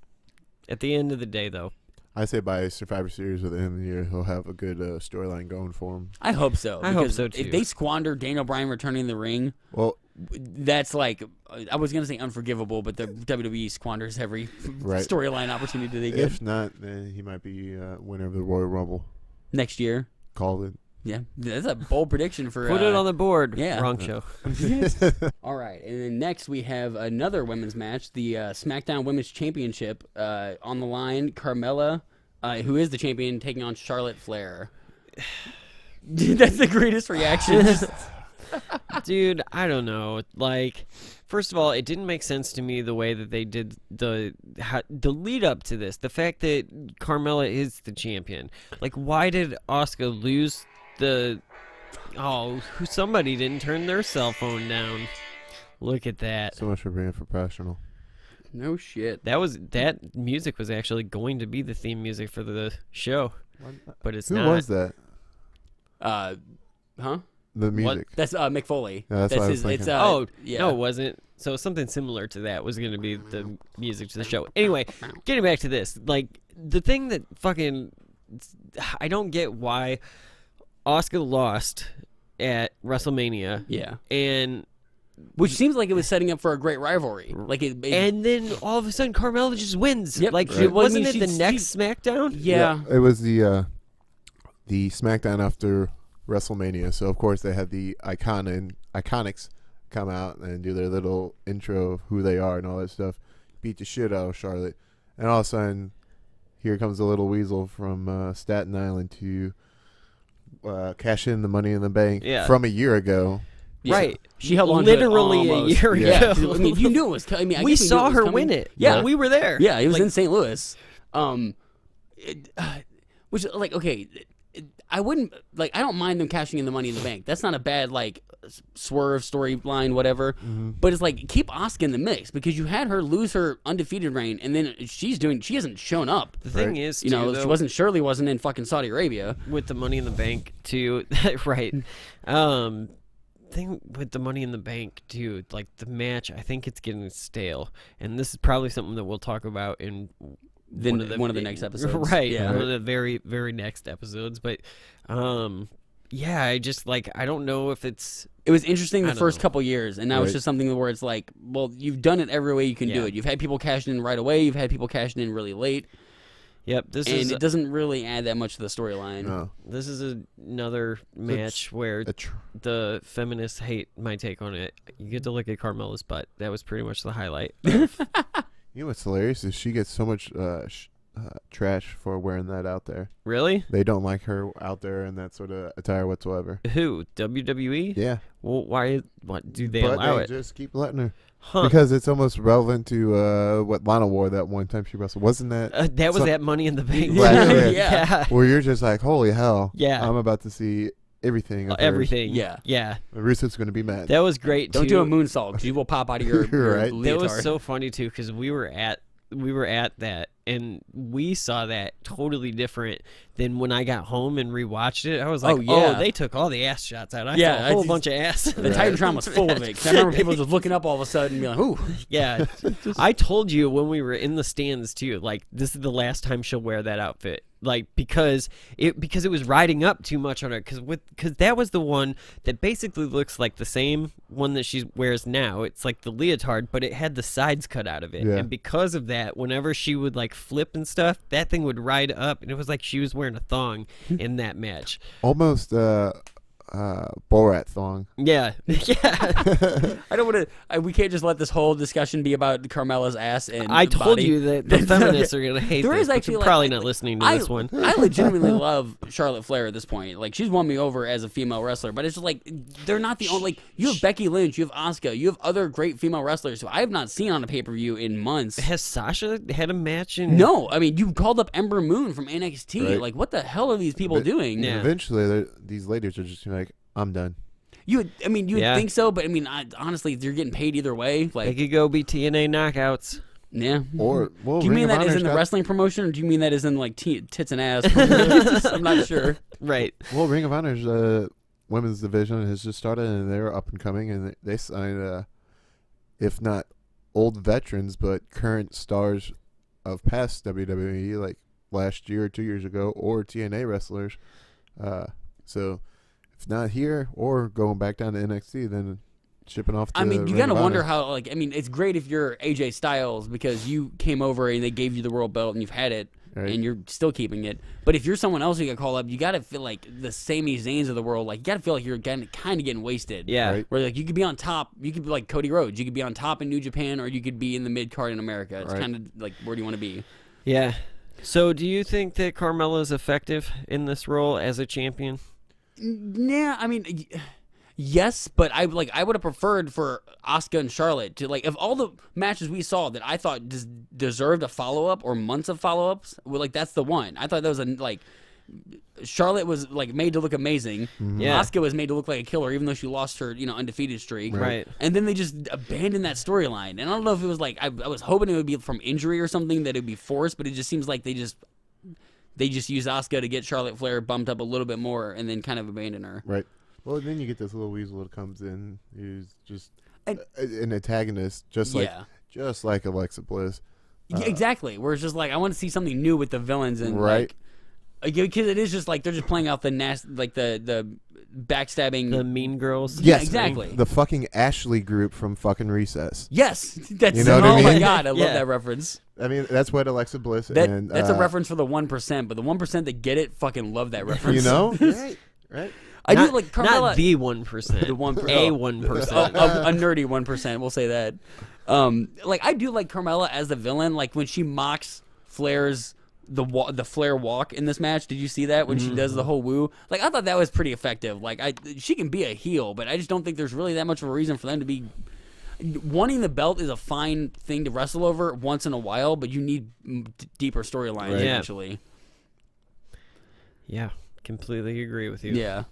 At the end of the day, though, I say by Survivor Series at the end of the year, he'll have a good storyline going for him. I hope so. I hope because so, too. If they squander Daniel Bryan returning in the ring, Well, that's like I was gonna say unforgivable, but the WWE squanders every Right. storyline opportunity they get if not, then he might be winner of the Royal Rumble. next year. Call it. Yeah, that's a bold prediction for. put it on the board. yeah. Wrong show. All right, and then next we have another women's match, the SmackDown Women's Championship on the line. Carmella, who is the champion, taking on Charlotte Flair. That's the greatest reaction. Dude, I don't know. Like, first of all, it didn't make sense to me the way that they did the lead up to this. The fact that Carmella is the champion. Like, why did Asuka lose the... Oh, somebody didn't turn their cell phone down. Look at that. So much for being professional. No shit. That music was actually going to be the theme music for the show, but it's Who not. was that? Huh? The music. That's Mick Foley. Yeah, that's what I was thinking. It's yeah. No, it wasn't. So something similar to that was going to be the music to the show. Anyway, getting back to this, like the thing that fucking I don't get why Asuka lost at WrestleMania. Yeah. And which seems like it was setting up for a great rivalry. Like and then all of a sudden Carmella just wins. Yep. Like Right. wasn't it the next SmackDown? Yeah. It was the SmackDown after WrestleMania. So of course they had the Iconics come out and do their little intro of who they are and all that stuff. Beat the shit out of Charlotte, and all of a sudden, here comes the little weasel from Staten Island to cash in the Money in the Bank from a year ago. Right. She held on literally a year ago. ago. I mean, you knew it was coming. I mean, we saw her win it. Yeah. We were there. Yeah, it was in St. Louis. Which, like, okay, I wouldn't, like, I don't mind them cashing in the Money in the Bank. That's not a bad, like, swerve, storyline, whatever. Mm-hmm. But it's like, keep Asuka in the mix, because you had her lose her undefeated reign, and then she hasn't shown up. The thing is, you know, Shirley wasn't in fucking Saudi Arabia. With the Money in the Bank, too. Right. Thing with the Money in the Bank, too, like, the match, I think it's getting stale. And this is probably something that we'll talk about in one of the next episodes. Right. Yeah. One of the very, very next episodes. But, yeah, I just, like, I don't know if it's... It was interesting the first couple years, and now it's just something where it's like, well, you've done it every way you can do it. You've had people cashing in right away. You've had people cashing in really late. Yep. It doesn't really add that much to the storyline. No. This is another match where the feminists hate my take on it. You get to look at Carmella's butt. That was pretty much the highlight. You know what's hilarious is she gets so much trash for wearing that out there. Really? They don't like her out there in that sort of attire whatsoever. Who? WWE? Yeah. Well, why? What do they allow it? Just keep letting her. Huh. Because it's almost relevant to what Lana wore that one time she wrestled. Wasn't that? That was that Money in the Bank. Yeah. Where you're just like, holy hell. Yeah. I'm about to see everything. Everything. Yeah. Yeah. Rusev's going to be mad. That was great, too. Don't do a moonsault, because you will pop out of your, right. leotard. That was so funny, too, because we were at that, and we saw that totally different than when I got home and rewatched it. I was like, oh, they took all the ass shots out. I saw a whole bunch of ass. The Titantron was full of it. 'Cause I remember people just looking up all of a sudden and being like, ooh. Yeah. I told you when we were in the stands, too, like, this is the last time she'll wear that outfit. Like, because it was riding up too much on her, because that was the one that basically looks like the same one that she wears now. It's like the leotard, but it had the sides cut out of it. Yeah. And because of that, whenever she would like flip and stuff, that thing would ride up, and it was like she was wearing a thong in that match. Almost Borat thong. Yeah. Yeah. I don't want to. We can't just let this whole discussion be about Carmella's ass and I told body. you that the feminists are gonna hate There this, is but actually, you're like, probably not listening to this one. I legitimately love Charlotte Flair at this point. Like, she's won me over as a female wrestler, but it's just like they're not the only. Like, you have Becky Lynch, you have Asuka, you have other great female wrestlers who I have not seen on a pay-per-view in months. Has Sasha had a match in? No, I mean, you called up Ember Moon from NXT. Right. Like, what the hell are these people doing? Yeah. Eventually, these ladies are just like, I'm done. You would think so, but I mean, honestly, you're getting paid either way. Like, They could go be TNA knockouts. yeah. Or do you mean that as in the wrestling promotion, or do you mean that as in like tits and ass? I'm not sure. Right. Well, Ring of Honor's women's division has just started, and they're up and coming, and they signed, if not old veterans, but current stars of past WWE, like last year or 2 years ago, or TNA wrestlers. So if not here or going back down to NXT, then shipping off to I mean, you Ring gotta of wonder Honor. how, like, I mean, it's great if you're AJ Styles because you came over and they gave you the world belt and you've had it Right. and you're still keeping it. But if you're someone else who got called up, you gotta feel like the Sami Zayns of the world, like, you gotta feel like you're kind of getting wasted. Yeah. Right. Where, like, you could be on top, you could be like Cody Rhodes, you could be on top in New Japan, or you could be in the mid card in America. It's Right. kind of like, where do you want to be? Yeah. So do you think that Carmella is effective in this role as a champion? Yeah, I mean, Yes, but I would have preferred for Asuka and Charlotte to of all the matches we saw that I thought deserved a follow up or months of follow ups. That's the one. I thought that was Charlotte was made to look amazing. Yeah. Asuka was made to look like a killer, even though she lost her undefeated streak. Right. And then they just abandoned that storyline. And I don't know if it was I was hoping it would be from injury or something, that it would be forced, but it just seems like they just used Asuka to get Charlotte Flair bumped up a little bit more and then kind of abandon her. Right. Well, then you get this little weasel that comes in who's just an antagonist, just like Alexa Bliss. Exactly. Where it's just I want to see something new with the villains and right. Because it is just they're just playing out the the backstabbing, The Mean Girls. Yeah, exactly. The fucking Ashley group from fucking Recess. Yes, that's what I oh my mean? god, I love that reference. I mean, that's what Alexa Bliss That's and a reference for the 1%, but the 1% that get it fucking love that reference. Right. I do Carmella. Not the 1%. The 1%. A 1%. A nerdy 1%. We'll say that. I do like Carmella as the villain. When she mocks Flair's the Flair walk in this match. Did you see that when she does the whole woo? I thought that was pretty effective. She can be a heel, but I just don't think there's really that much of a reason for them to be. Wanting the belt is a fine thing to wrestle over once in a while, but you need deeper storylines eventually. Yeah, completely agree with you. Yeah.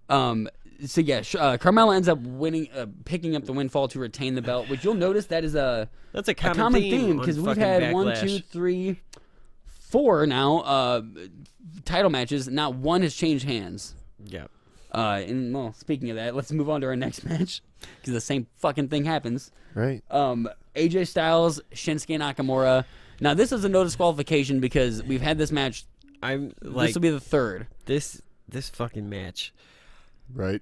Carmella ends up winning, picking up the windfall to retain the belt, which you'll notice that's a common theme because we've had Backlash. 1, 2, 3, 4 now title matches. Not one has changed hands. Yeah. Speaking of that, let's move on to our next match because the same fucking thing happens. Right. AJ Styles, Shinsuke Nakamura. Now this is a no disqualification because we've had this match. This will be the third. This fucking match. Right.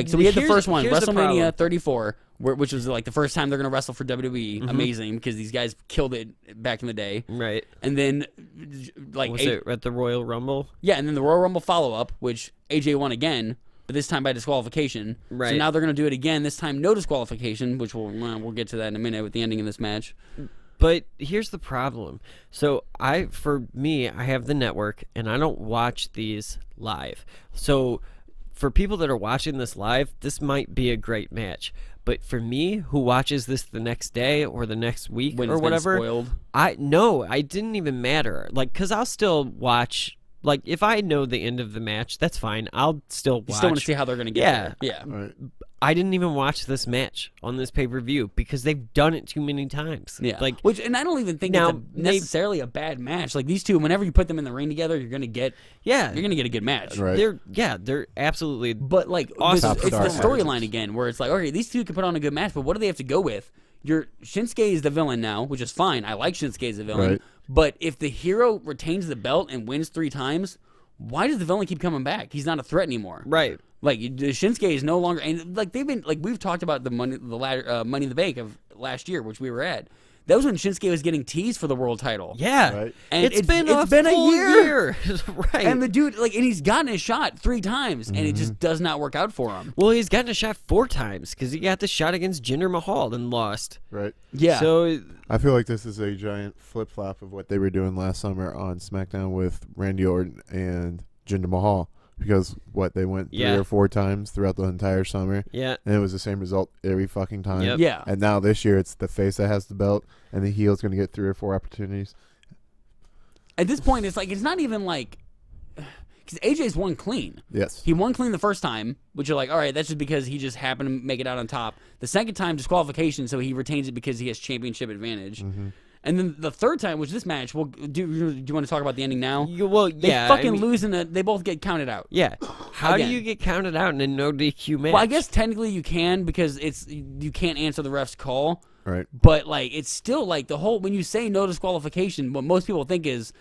So we had the first one, here's the WrestleMania problem. 34, which was the first time they're going to wrestle for WWE. Amazing, because these guys killed it back in the day. Right. And then, Was it at the Royal Rumble? Yeah, and then the Royal Rumble follow-up, which AJ won again, but this time by disqualification. Right. So now they're going to do it again, this time no disqualification, which we'll get to that in a minute with the ending of this match. But here's the problem. So I have the network, and I don't watch these live. So for people that are watching this live, this might be a great match. But for me, who watches this the next day or the next week When or it's been whatever, spoiled. I didn't even matter. Because I'll still watch. If I know the end of the match, that's fine. I'll still watch. You still want to see how they're going to get there. Yeah. Right. I didn't even watch this match on this pay-per-view because they've done it too many times. Yeah. And I don't even think now, it's necessarily a bad match. These two, whenever you put them in the ring together, you're going to get a good match. Right. They're absolutely But awesome. it's the storyline again, where it's okay, these two can put on a good match, but what do they have to go with? Shinsuke is the villain now, which is fine. I like Shinsuke as the villain. Right. But if the hero retains the belt and wins 3 times, why does the villain keep coming back? He's not a threat anymore. right. Shinsuke is no longer, and they've been we've talked about the Money in the Bank of last year, which we were at. That was when Shinsuke was getting teased for the world title. Yeah. Right. And it's been a full year. Right. And the dude, and he's gotten his shot 3 times, and it just does not work out for him. Well, he's gotten a shot 4 times because he got the shot against Jinder Mahal and lost. Right. Yeah. So I feel like this is a giant flip flop of what they were doing last summer on SmackDown with Randy Orton and Jinder Mahal. Because they went 3 or 4 times throughout the entire summer. Yeah. And it was the same result every fucking time. Yep. Yeah. And now this year it's the face that has the belt and the heel's going to get 3 or 4 opportunities. At this point, it's not even because AJ's won clean. Yes. He won clean the first time, which you're all right, that's just because he just happened to make it out on top. The second time, disqualification, so he retains it because he has championship advantage. And then the third time, which this match, do you want to talk about the ending now? They fucking lose they both get counted out. Yeah. How Again. do you get counted out in a no DQ match? Well, I guess technically you can because you can't answer the ref's call. Right. But it's still the whole when you say no disqualification, what most people think is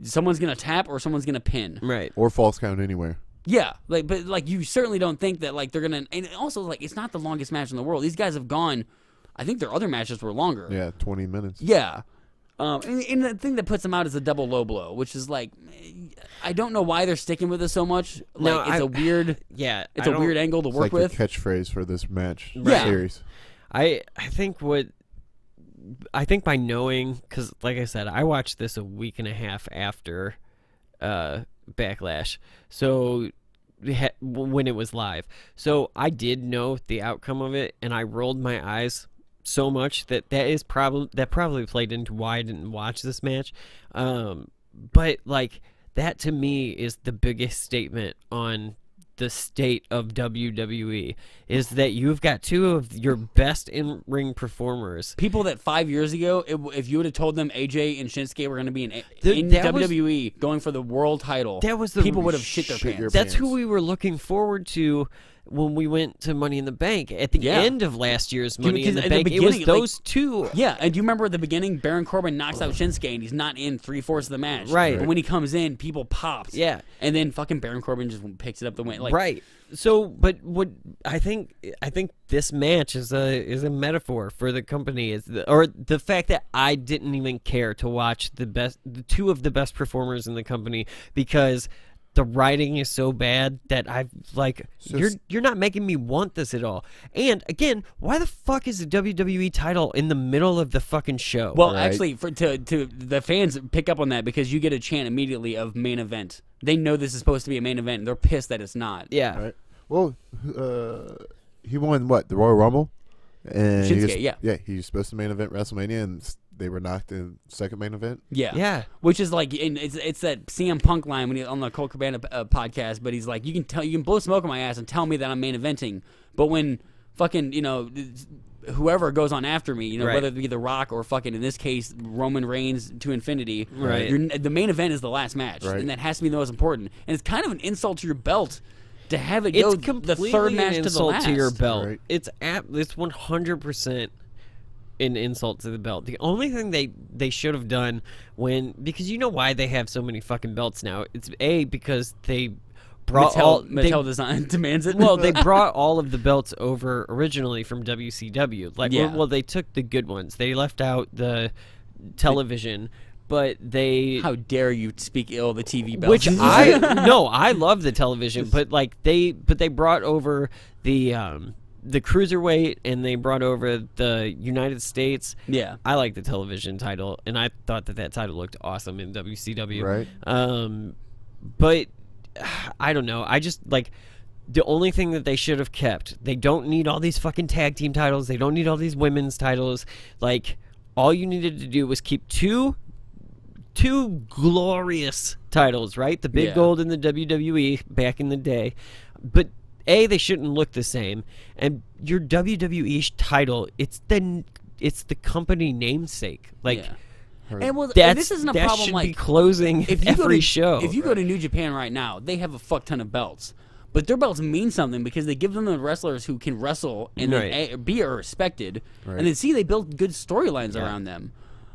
someone's gonna tap or someone's gonna pin. Right. Or false count anywhere. Yeah, but you certainly don't think that they're gonna. And also it's not the longest match in the world. These guys have gone. I think their other matches were longer. Yeah, 20 minutes. Yeah. And the thing that puts them out is a double low blow, which is I don't know why they're sticking with it so much. It's a weird, it's a weird angle to It's work like with. the catchphrase for this match Yeah. series. I think by knowing, because like I said, I watched this a week and a half after Backlash. So when it was live. So I did know the outcome of it, and I rolled my eyes so much that probably played into why I didn't watch this match. But like that to me is the biggest statement on the state of WWE, is that you've got two of your best in-ring performers. People that 5 years ago, if you would have told them AJ and Shinsuke were going to be in WWE going for the world title, people would have shit their pants. That's who we were looking forward to when we went to Money in the Bank at the end of last year's Money in the Bank. It was those two. Yeah, and do you remember at the beginning, Baron Corbin knocks out Shinsuke, and he's not in 3/4 of the match. Right. But when he comes in, people popped. Yeah. And then fucking Baron Corbin just picks it up the win. Like, right. So, but what I think this match is a metaphor for the company, or the fact that I didn't even care to watch the two of the best performers in the company, because the writing is so bad that I've like, you're not making me want this at all. And again, why the fuck is the WWE title in the middle of the fucking show? Well, actually, to the fans pick up on that, because you get a chant immediately of main event. They know this is supposed to be a main event, and they're pissed that it's not. Yeah. Right. Well, he won what, the Royal Rumble, and Shinsuke, he's supposed to main event WrestleMania, and they were knocked in second main event. Yeah. Which is like, it's that CM Punk line when he on the Colt Cabana podcast, but he's like, you can blow smoke on my ass and tell me that I'm main eventing, but when fucking whoever goes on after me, whether it be The Rock or fucking, in this case, Roman Reigns to infinity, the main event is the last match, and that has to be the most important. And it's kind of an insult to your belt to have it go the third match to the last. To your belt. Right. It's 100% an insult to the belt. The only thing they should have done because you know why they have so many fucking belts now. It's because they brought Mattel Design demands it. Well, they brought all of the belts over originally from WCW. Well, they took the good ones. They left out the television. But how dare you speak ill of the TV belts? Which I love the television, but they brought over the cruiserweight, and they brought over the United States. Yeah, I like the television title, and I thought that title looked awesome in WCW. Right. But I don't know. I just the only thing that they should have kept. They don't need all these fucking tag team titles. They don't need all these women's titles. All you needed to do was keep two glorious titles, right? The big gold in the WWE back in the day. But they shouldn't look the same. And your WWE title, it's the company namesake. And this isn't a that problem. Should be closing every show. If you go to New Japan right now, they have a fuck ton of belts. But their belts mean something because they give them the wrestlers who can wrestle and then be respected. Right. And then they build good storylines around them.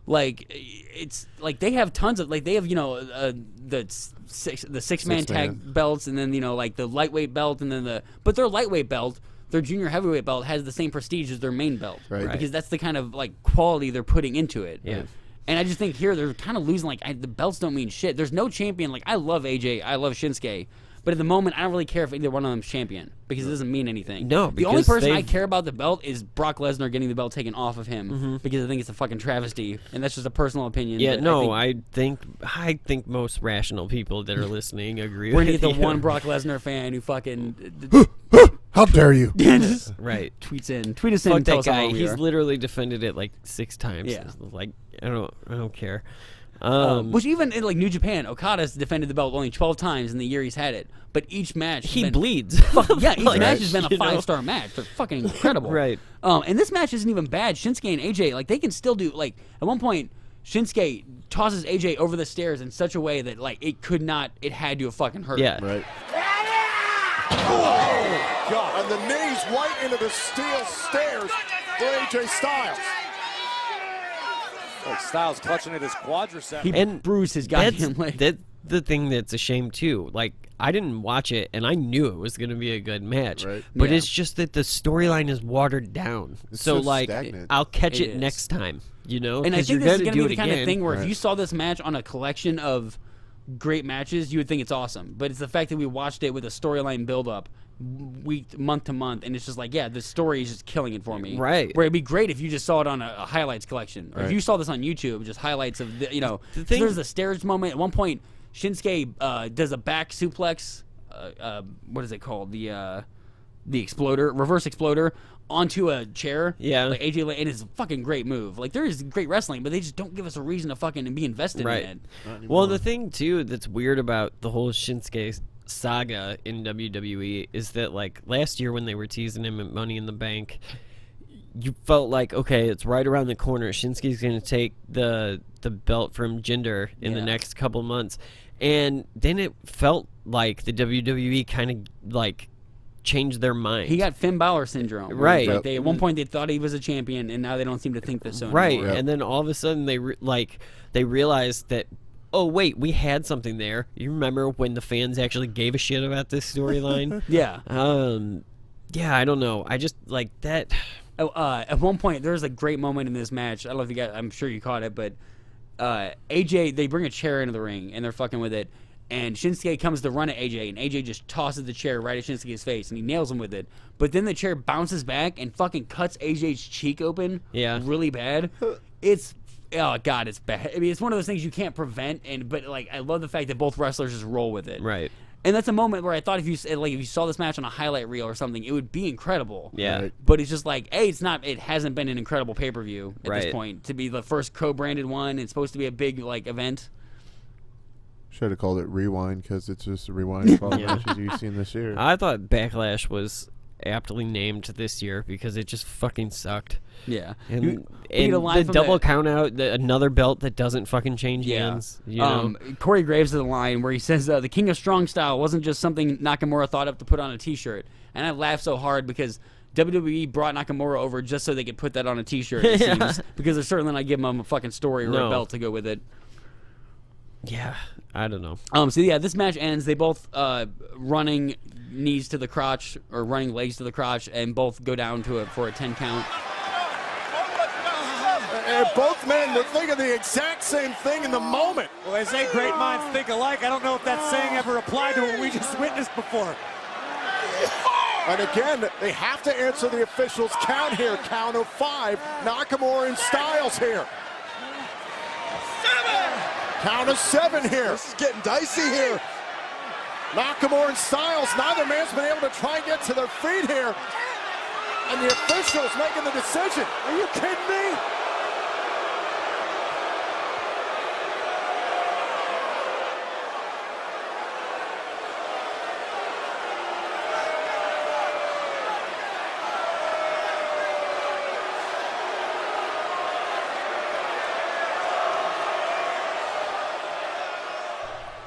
It's they have tons of they have the six-man tag belts, and then the lightweight belt, and then but their lightweight belt, their junior heavyweight belt, has the same prestige as their main belt, because that's the kind of quality they're putting into it. Yeah. And I just think here they're kind of losing. The belts don't mean shit. There's no champion. I love AJ, I love Shinsuke. But at the moment, I don't really care if either one of them's champion, because it doesn't mean anything. No, the only person I care about the belt is Brock Lesnar getting the belt taken off of him, because I think it's a fucking travesty, and that's just a personal opinion. Yeah, I think most rational people that are listening agree. We're gonna get the one Brock Lesnar fan who fucking how dare you? Right, tweet us in. Fuck tell that us guy. how He's literally defended it 6 times. Yeah. I don't care. Which even in New Japan, Okada's defended the belt only 12 times in the year he's had it, but each match he bleeds. Each match has been a 5-star match. They're fucking incredible. Right. And this match isn't even bad. Shinsuke and AJ, they can still do at one point Shinsuke tosses AJ over the stairs in such a way that it had to have fucking hurt. Yeah. Right. Oh God! And the knees right into the steel stairs for AJ Styles. Styles clutching at his quadricep. And bruised his goddamn leg. That's the thing that's a shame too. I didn't watch it, and I knew it was going to be a good match. Right. But it's just that the storyline is watered down. It's so stagnant. I'll catch it is. next time. And I think this is going to be the kind of thing where if you saw this match on a collection of great matches, you would think it's awesome. But it's the fact that we watched it with a storyline build-up month to month, and it's just the story is just killing it for me. Right. Where it'd be great if you just saw it on a highlights collection, or if you saw this on YouTube, just highlights of there's a stairs moment at one point. Shinsuke does a back suplex what is it called? The exploder, reverse exploder, onto a chair. Yeah. Like AJ, and it's a fucking great move. Like, there is great wrestling, but they just don't give us a reason to fucking be invested in it. Well, the thing too that's weird about the whole Shinsuke saga in WWE is that, like, last year when they were teasing him at Money in the Bank, you felt like, okay, it's right around the corner. Shinsuke's going to take the belt from Jinder in the next couple months. And then it felt like the WWE kind of, like, changed their mind. He got Finn Balor syndrome. Right. Like at one point they thought he was a champion, and now they don't seem to think this so right. anymore. And then all of a sudden they realized that, oh, wait, we had something there. You remember when the fans actually gave a shit about this storyline? Yeah. Yeah, I don't know. I just, like, that... At one point, there was a great moment in this match. I don't know if you guys, I'm sure you caught it, but AJ, they bring a chair into the ring, and they're fucking with it. And Shinsuke comes to run at AJ, and AJ just tosses the chair right at Shinsuke's face, and he nails him with it. But then the chair bounces back and fucking cuts AJ's cheek open really bad. It's... Oh, God, it's bad. I mean, it's one of those things you can't prevent, but, like, I love the fact that both wrestlers just roll with it. Right. And that's a moment where I thought if you saw this match on a highlight reel or something, it would be incredible. Yeah. Right. But it's just like, it hasn't been an incredible pay-per-view at this Right. point. To be the first co-branded one, it's supposed to be a big, like, event. Should have called it Rewind because it's just a rewind of all the Yeah. matches you've seen this year. I thought Backlash was aptly named this year because it just fucking sucked. Yeah. And, You need a line the from double count out, another belt that doesn't fucking change Yeah. hands. You know? Corey Graves has a line where he says, the King of Strong Style wasn't just something Nakamura thought up to put on a T-shirt. And I laughed so hard because WWE brought Nakamura over just so they could put that on a T-shirt, it seems. Because they're certainly not giving him a fucking story or a belt to go with it. Yeah, I don't know. So yeah, this match ends. They both running knees to the crotch or running legs to the crotch, and both go down for a 10 count. And both men were thinking the exact same thing in the moment. Well, they say great minds think alike. I don't know if that saying ever applied to what we just witnessed before. And again, they have to answer the officials' count here. Count of 5. Nakamura and Styles here. 7. Count of 7 here. This is getting dicey here. Nakamura and Styles, neither man's been able to try and get to their feet here. And the officials making the decision. Are you kidding me?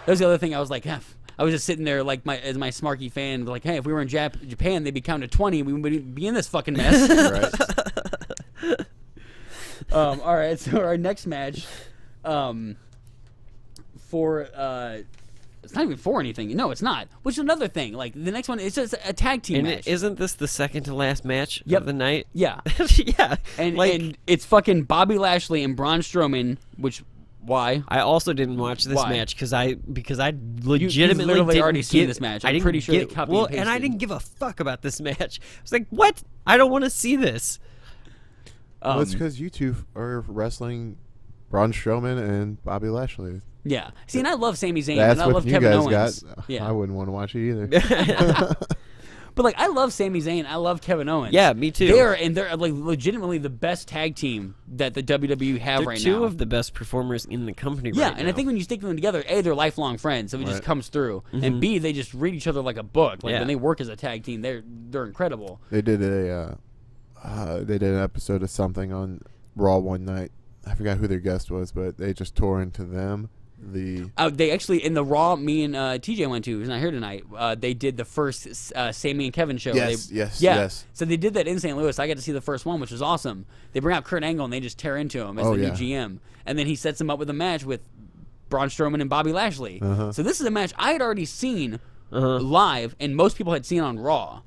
That was the other thing. I was like, I was just sitting there like as my smarky fan, like, hey, if we were in Japan, they'd be counting to 20, we wouldn't be in this fucking mess. Right. All right, so our next match, it's not even for anything. No, it's not. Which is another thing. Like the next one, it's just a tag team And match. isn't this the second to last match of the night? Yeah, Yeah. and it's fucking Bobby Lashley and Braun Strowman. Which why? I also didn't watch this Why? match because I legitimately literally didn't already seen get- this match. I I'm didn't pretty sure they get, copy well, and and I pasted. didn't give a fuck about this match. I was like, what? I don't want to see this. Well, it's because you two are wrestling Braun Strowman and Bobby Lashley. Yeah. See, and I love Sami Zayn, That's and I what love you Kevin guys Owens. got. Yeah. I wouldn't want to watch it either. But like, I love Sami Zayn. I love Kevin Owens. Yeah, me too. They're like legitimately the best tag team that the WWE have They're right two now. of the best performers in the company Yeah, right and now. I think when you stick them together, A, they're lifelong friends, so it just Right. comes through. And B, they just read each other like a book. Like Yeah. when they work as a tag team, they're incredible. They did an episode of something on Raw one night. I forgot who their guest was, but they just tore into them. They actually, in the Raw me and TJ went to, who's not here tonight, they did the first Sami and Kevin show. Yes. So they did that in St. Louis. I got to see the first one, which was awesome. They bring out Kurt Angle and they just tear into him as the new GM. And then he sets him up with a match with Braun Strowman and Bobby Lashley. So this is a match I had already seen live, and most people had seen on Raw.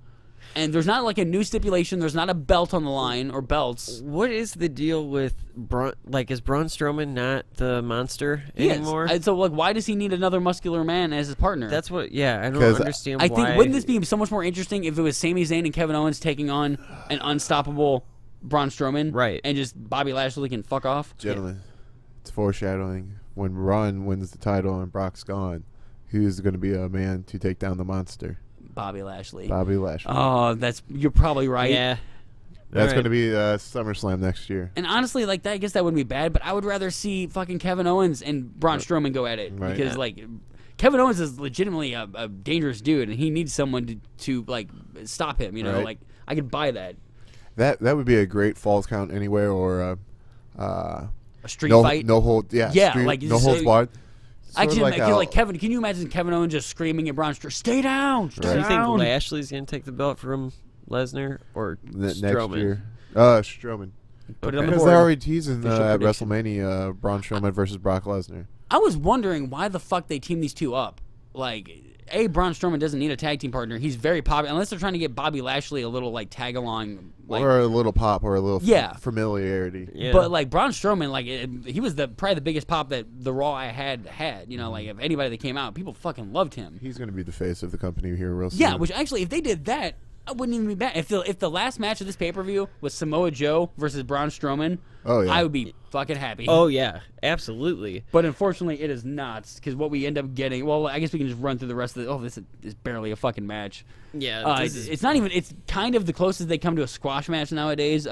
And there's not like a new stipulation. There's not a belt on the line or belts. What is the deal with Braun? Like, is Braun Strowman not the monster anymore? And so, like, why does he need another muscular man as his partner? That's what. Yeah, I don't 'Cause understand. I why. think wouldn't this be so much more interesting if it was Sami Zayn and Kevin Owens taking on an unstoppable Braun Strowman, Right. And just Bobby Lashley can fuck off. Gentlemen, it's foreshadowing when Braun wins the title and Brock's gone. who's going to be a man to take down the monster? Bobby Lashley. Bobby Lashley. Oh, you're probably right. Yeah. That's All going to be SummerSlam next year. And honestly, like I guess that wouldn't be bad, but I would rather see fucking Kevin Owens and Braun Strowman go at it Right. because like Kevin Owens is legitimately a dangerous dude, and he needs someone to like stop him. You know, Right. like I could buy that. That would be a great Falls Count Anywhere or A street no fight. no hold like no holds barred. I Sort can of like Kevin. Can you imagine Kevin Owens just screaming at Braun Strowman, "Stay down, stay Do you think down"? Lashley's gonna take the belt from Lesnar or next Strowman? year. Strowman. Put it on the Because board. they're already teasing Official at prediction. WrestleMania Braun Strowman versus Brock Lesnar. I was wondering why the fuck they team these two up. Like, Braun Strowman doesn't need a tag team partner. He's very popular. Unless they're trying to get Bobby Lashley a little, like, tag-along. Like, Or a little pop or a little familiarity. Yeah. But, like, Braun Strowman, like, he was probably the biggest pop that the Raw I had. You know, like, if anybody that came out, people fucking loved him. He's going to be the face of the company here real soon. Yeah, which actually, if they did that, I wouldn't even be bad. If the last match of this pay-per-view was Samoa Joe versus Braun Strowman, I would be fucking happy. Oh yeah, absolutely. But unfortunately, it is not, because what we end up getting. Well, I guess we can just run through the rest of the. Oh, this is barely a fucking match. Yeah, it's not even. It's kind of the closest they come to a squash match nowadays.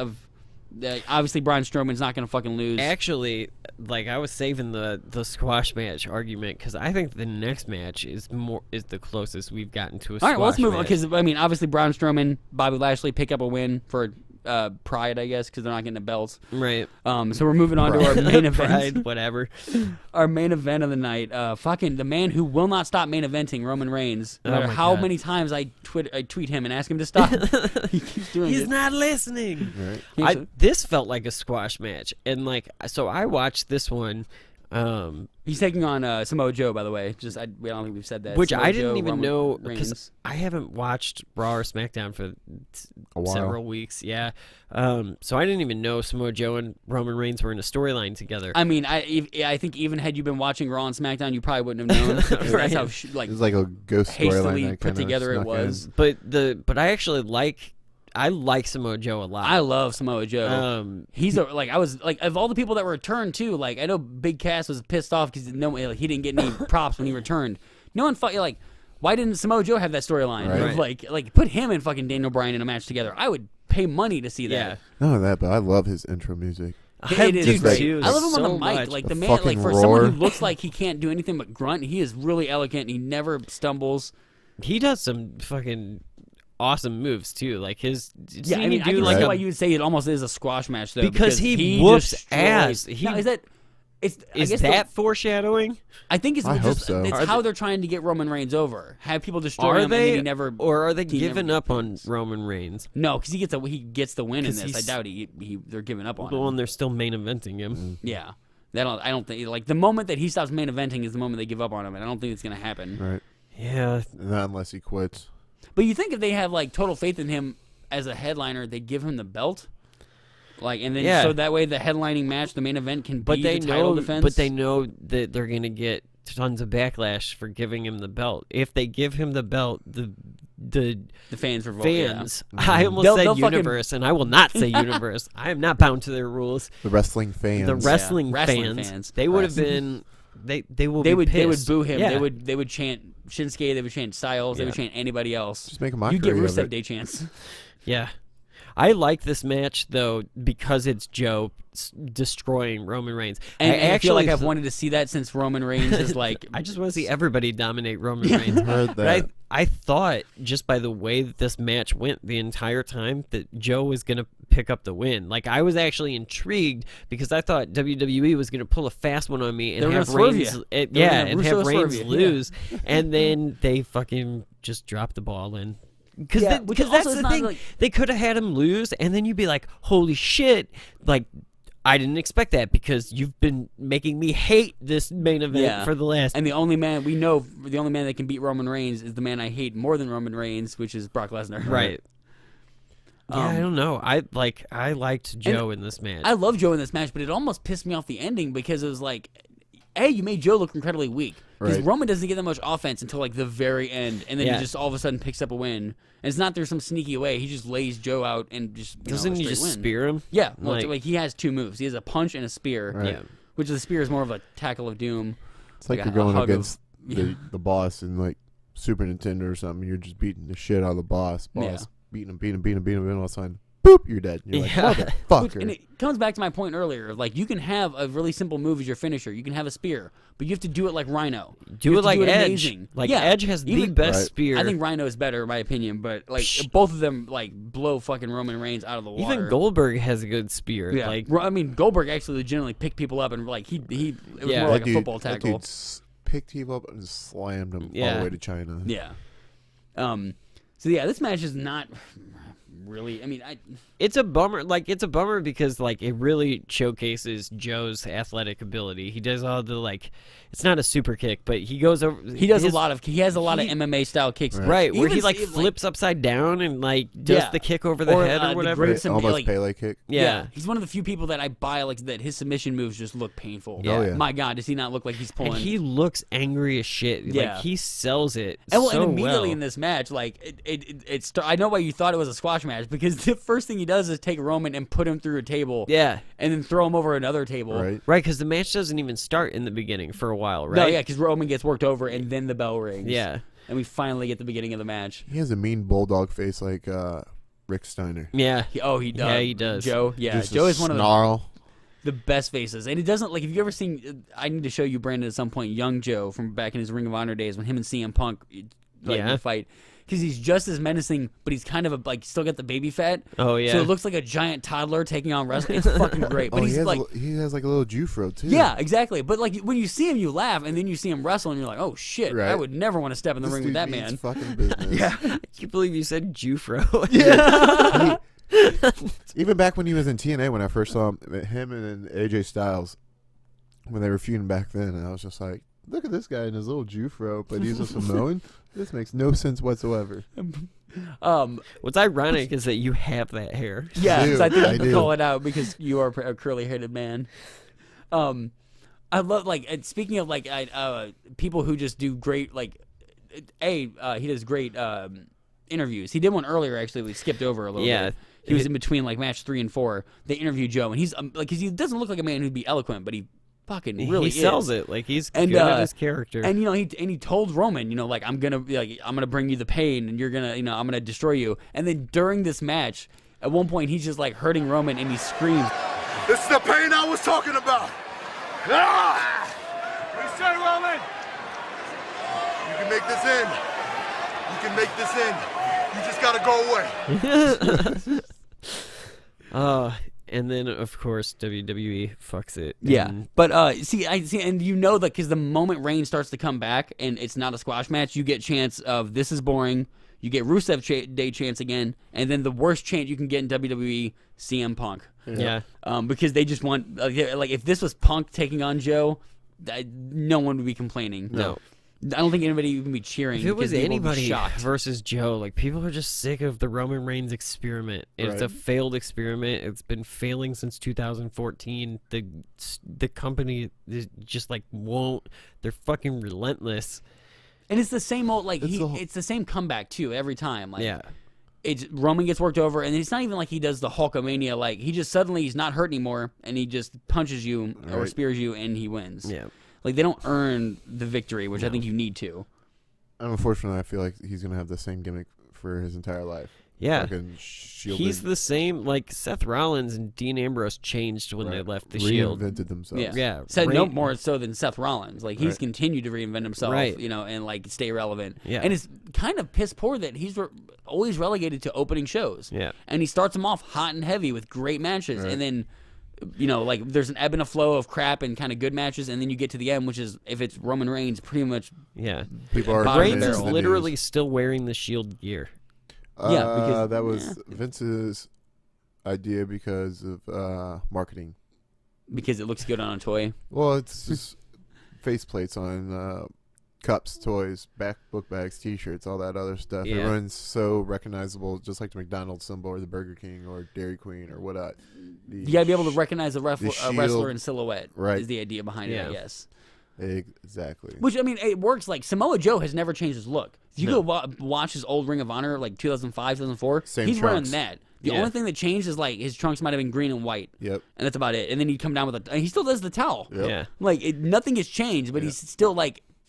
Obviously, Braun Strowman's not going to fucking lose. Actually, like I was saving the squash match argument because I think the next match is the closest we've gotten to a squash All right, well, let's move on, match. because I mean, obviously, Braun Strowman, Bobby Lashley pick up a win for Pride, I guess, because they're not getting the belts. Right. So we're moving on to our main event. Pride, whatever. Our main event of the night. Fucking the man who will not stop main eventing, Roman Reigns. No matter my how God. many times I tweet him and ask him to stop, he keeps doing He's it. not listening. Right. This felt like a squash match, and like so I watched this one. He's taking on Samoa Joe, by the way. I don't think we've said that. Which Samoa I didn't Joe, even Roman know Reigns. because I haven't watched Raw or SmackDown for A while. several weeks. Yeah, so I didn't even know Samoa Joe and Roman Reigns were in a storyline together. I mean, I think even had you been watching Raw and SmackDown, you probably wouldn't have known. Right. That's how It was like a ghost storyline hastily that put kinda together it snuck was. in. But I actually like Samoa Joe a lot. I love Samoa Joe. He's I was like, of all the people that returned too, like I know Big Cass was pissed off because he didn't get any props when he returned. No one like, why didn't Samoa Joe have that storyline? Right. Like put him and fucking Daniel Bryan in a match together. I would pay money to see that. Yeah. Not only that, but I love his intro music. It is Just great. like- I love him so on the mic. much. Like The the man, like fucking for someone roar. who looks like he can't do anything but grunt, he is really elegant. He never stumbles. He does some fucking awesome moves too. Like his Yeah, I mean, I do can like see a why you would say it almost is a squash match though, Because he he whoops destroys- ass. Now, is that? It's I is guess that foreshadowing? I think it's I hope just so. it's Are how they- they're trying to get Roman Reigns over. Have people destroy Are him and then they he never or are they he never giving up on wins. Roman Reigns? No, because he gets the win in 'Cause this. I he's- doubt they're giving up on Well, him. and they're still main eventing him. Yeah. I don't think like the moment that he stops main eventing is the moment they give up on him, and I don't think it's gonna happen. Right. Yeah, Not unless he quits. But you think if they have like total faith in him as a headliner, they give him the belt, like, and then Yeah. so that way the headlining match, the main event, can but be they the title know, defense. but they know that they're gonna get tons of backlash for giving him the belt. If they give him the belt, the fans revolt. fans, Mm-hmm. I almost They'll said fucking- universe, and I will not say universe. I am not bound to their rules. The wrestling fans. The wrestling wrestling fans, fans. they would have been. They will. They be would pissed. boo him. Yeah. They would chant Shinsuke. They would chant Styles. They would chant anybody else. Just make a You mockery get of Rusev it. Day chants. Yeah. I like this match though because it's Joe destroying Roman Reigns. And I feel like actually I've wanted to see that since Roman Reigns is like. I just want to see everybody dominate Roman Reigns. Heard But that. I thought just by the way that this match went the entire time that Joe was gonna pick up the win. Like I was actually intrigued because I thought WWE was gonna pull a fast one on me and They were have gonna swerve Reigns, you. and They were gonna have Russo swerve Reigns you, yeah. lose, and then they fucking just dropped the ball in. Because Yeah, which that's also is the not thing. like- They could have had him lose, and then you'd be like, "Holy shit!" Like, I didn't expect that because you've been making me hate this main event for the last. And the only man that can beat Roman Reigns is the man I hate more than Roman Reigns, which is Brock Lesnar. Right. Yeah, I don't know. I liked Joe in this match. I love Joe in this match, but it almost pissed me off the ending because it was like, you made Joe look incredibly weak. Because Right. Roman doesn't get that much offense until like the very end, and then Yeah. he just all of a sudden picks up a win. And it's not through some sneaky way. He just lays Joe out and just Doesn't he straight just win. spear him? Yeah, well, Like- like he has two moves. He has a punch and a spear. Right. Yeah. Which the spear is more of a tackle of doom. It's like a you're going hug of against the boss in like Super Nintendo or something. You're just beating the shit out of the boss. Beating him, and all of a sudden, boop, you're dead. And you're like, motherfucker. And it comes back to my point earlier. Like, you can have a really simple move as your finisher. You can have a spear, but you have to do it like Rhino. Do it like Edge. Amazing. Like, Edge has the best spear. I think Rhino is better, in my opinion, but like both of them like blow fucking Roman Reigns out of the water. Even Goldberg has a good spear. Yeah. Like, I mean, Goldberg actually legitimately picked people up and like it was more like a football tackle. That dude picked him up and slammed him all the way to China. Yeah. So yeah, this match is not really. I mean, it's a bummer. Like, it's a bummer because like it really showcases Joe's athletic ability. He does all the like. It's not a super kick, but he goes over. He has a lot of MMA style kicks, right? Where he like flips upside down and like does the kick over the head or whatever. Almost Pele kick. Yeah, he's one of the few people that I buy like that. His submission moves just look painful. Yeah. My God, does he not look like he's pulling? And he looks angry as shit. Yeah. Like, he sells it. And, so and immediately well. in this match, like it's. I know why you thought it was a squash match, because the first thing he does is take Roman and put him through a table. Yeah, and then throw him over another table. Right. Because the match doesn't even start in the beginning for a while, right? No, yeah, because Roman gets worked over and then the bell rings. Yeah. And we finally get the beginning of the match. He has a mean bulldog face like Rick Steiner. Yeah. He does. Yeah, he does. Joe, yeah. Just Joe is one of snarl. the best faces. And it doesn't, like, if you've ever seen, I need to show you, Brandon, at some point, young Joe from back in his Ring of Honor days when him and CM Punk fight. Because he's just as menacing, but he's kind of still got the baby fat. Oh, yeah. So it looks like a giant toddler taking on wrestling. It's fucking great. But he he's has like, he has like a little Jufro too. yeah, exactly. But like when you see him, you laugh, and then you see him wrestle, and you're like, oh shit, Right. I would never want to step in the This ring with dude that means man. fucking business. Yeah. I can't believe you said Jufro. Yeah. Even back when he was in TNA, when I first saw him and AJ Styles, when they were feuding back then, and I was just like, look at this guy in his little Jufro, but he's a Samoan. This makes no sense whatsoever. What's ironic is that you have that hair. Yeah, so I think I you can do. call it out because you are a curly-headed man. I love speaking of people who just do great he does great interviews. He did one earlier actually. We skipped over a little bit. He was in between match 3 and 4. They interview Joe, and he's because he doesn't look like a man who'd be eloquent, but he fucking really he sells it. Like, he's good at his character. And he told Roman, I'm gonna bring you the pain, and you're gonna I'm gonna destroy you. And then during this match, at one point he's just hurting Roman, and he screams, This is the pain I was talking about. Ah! What you say, Roman? You can make this end. You can make this end. You just gotta go away. And then of course WWE fucks it. yeah. And But and because the moment Reigns starts to come back, and it's not a squash match, you get chance of this is boring. You get Rusev Day chance again, and then the worst chant you can get in WWE, CM Punk. Yeah. Because they just want if this was Punk taking on Joe, no one would be complaining. No. I don't think anybody would be cheering. If it was because people would be anybody shocked. versus Joe, people are just sick of the Roman Reigns experiment. It's a failed experiment. It's been failing since 2014. The company is just won't. They're fucking relentless. And it's the same old it's the same comeback too every time. Yeah. It's Roman gets worked over, and it's not even like he does the Hulkamania. He just suddenly he's not hurt anymore, and he just punches you or spears you, and he wins. Yeah. They don't earn the victory, which I think you need to. Unfortunately, I feel like he's gonna have the same gimmick for his entire life. Yeah. Fucking shielded, He's the same. Seth Rollins and Dean Ambrose changed when they left the Shield. reinvented themselves. Yeah. No more so than Seth Rollins. He's continued to reinvent himself, Right. and stay relevant. Yeah. And it's kind of piss poor that he's always relegated to opening shows. Yeah. And he starts them off hot and heavy with great matches, and then there's an ebb and a flow of crap and kind of good matches, and then you get to the end, which is if it's Roman Reigns, pretty much. Yeah. People are Bottom of the Reigns is barrel. literally still wearing the Shield gear. Because that was Vince's idea because of marketing. Because it looks good on a toy. Well, it's just faceplates on cups, toys, book bags, T-shirts, all that other stuff. Yeah. Everyone's so recognizable, just like the McDonald's symbol or the Burger King or Dairy Queen or whatnot. You gotta be able to recognize a wrestler shield, in silhouette. right. Is the idea behind it, I guess. Exactly. Which, it works. Samoa Joe has never changed his look. If you go watch his old Ring of Honor, 2005, 2004, Same he's trunks. wearing that. The only thing that changed is, his trunks might have been green and white. Yep. And that's about it. And then he'd come down with he still does the towel. Yep. Yeah. Nothing has changed, but he's still,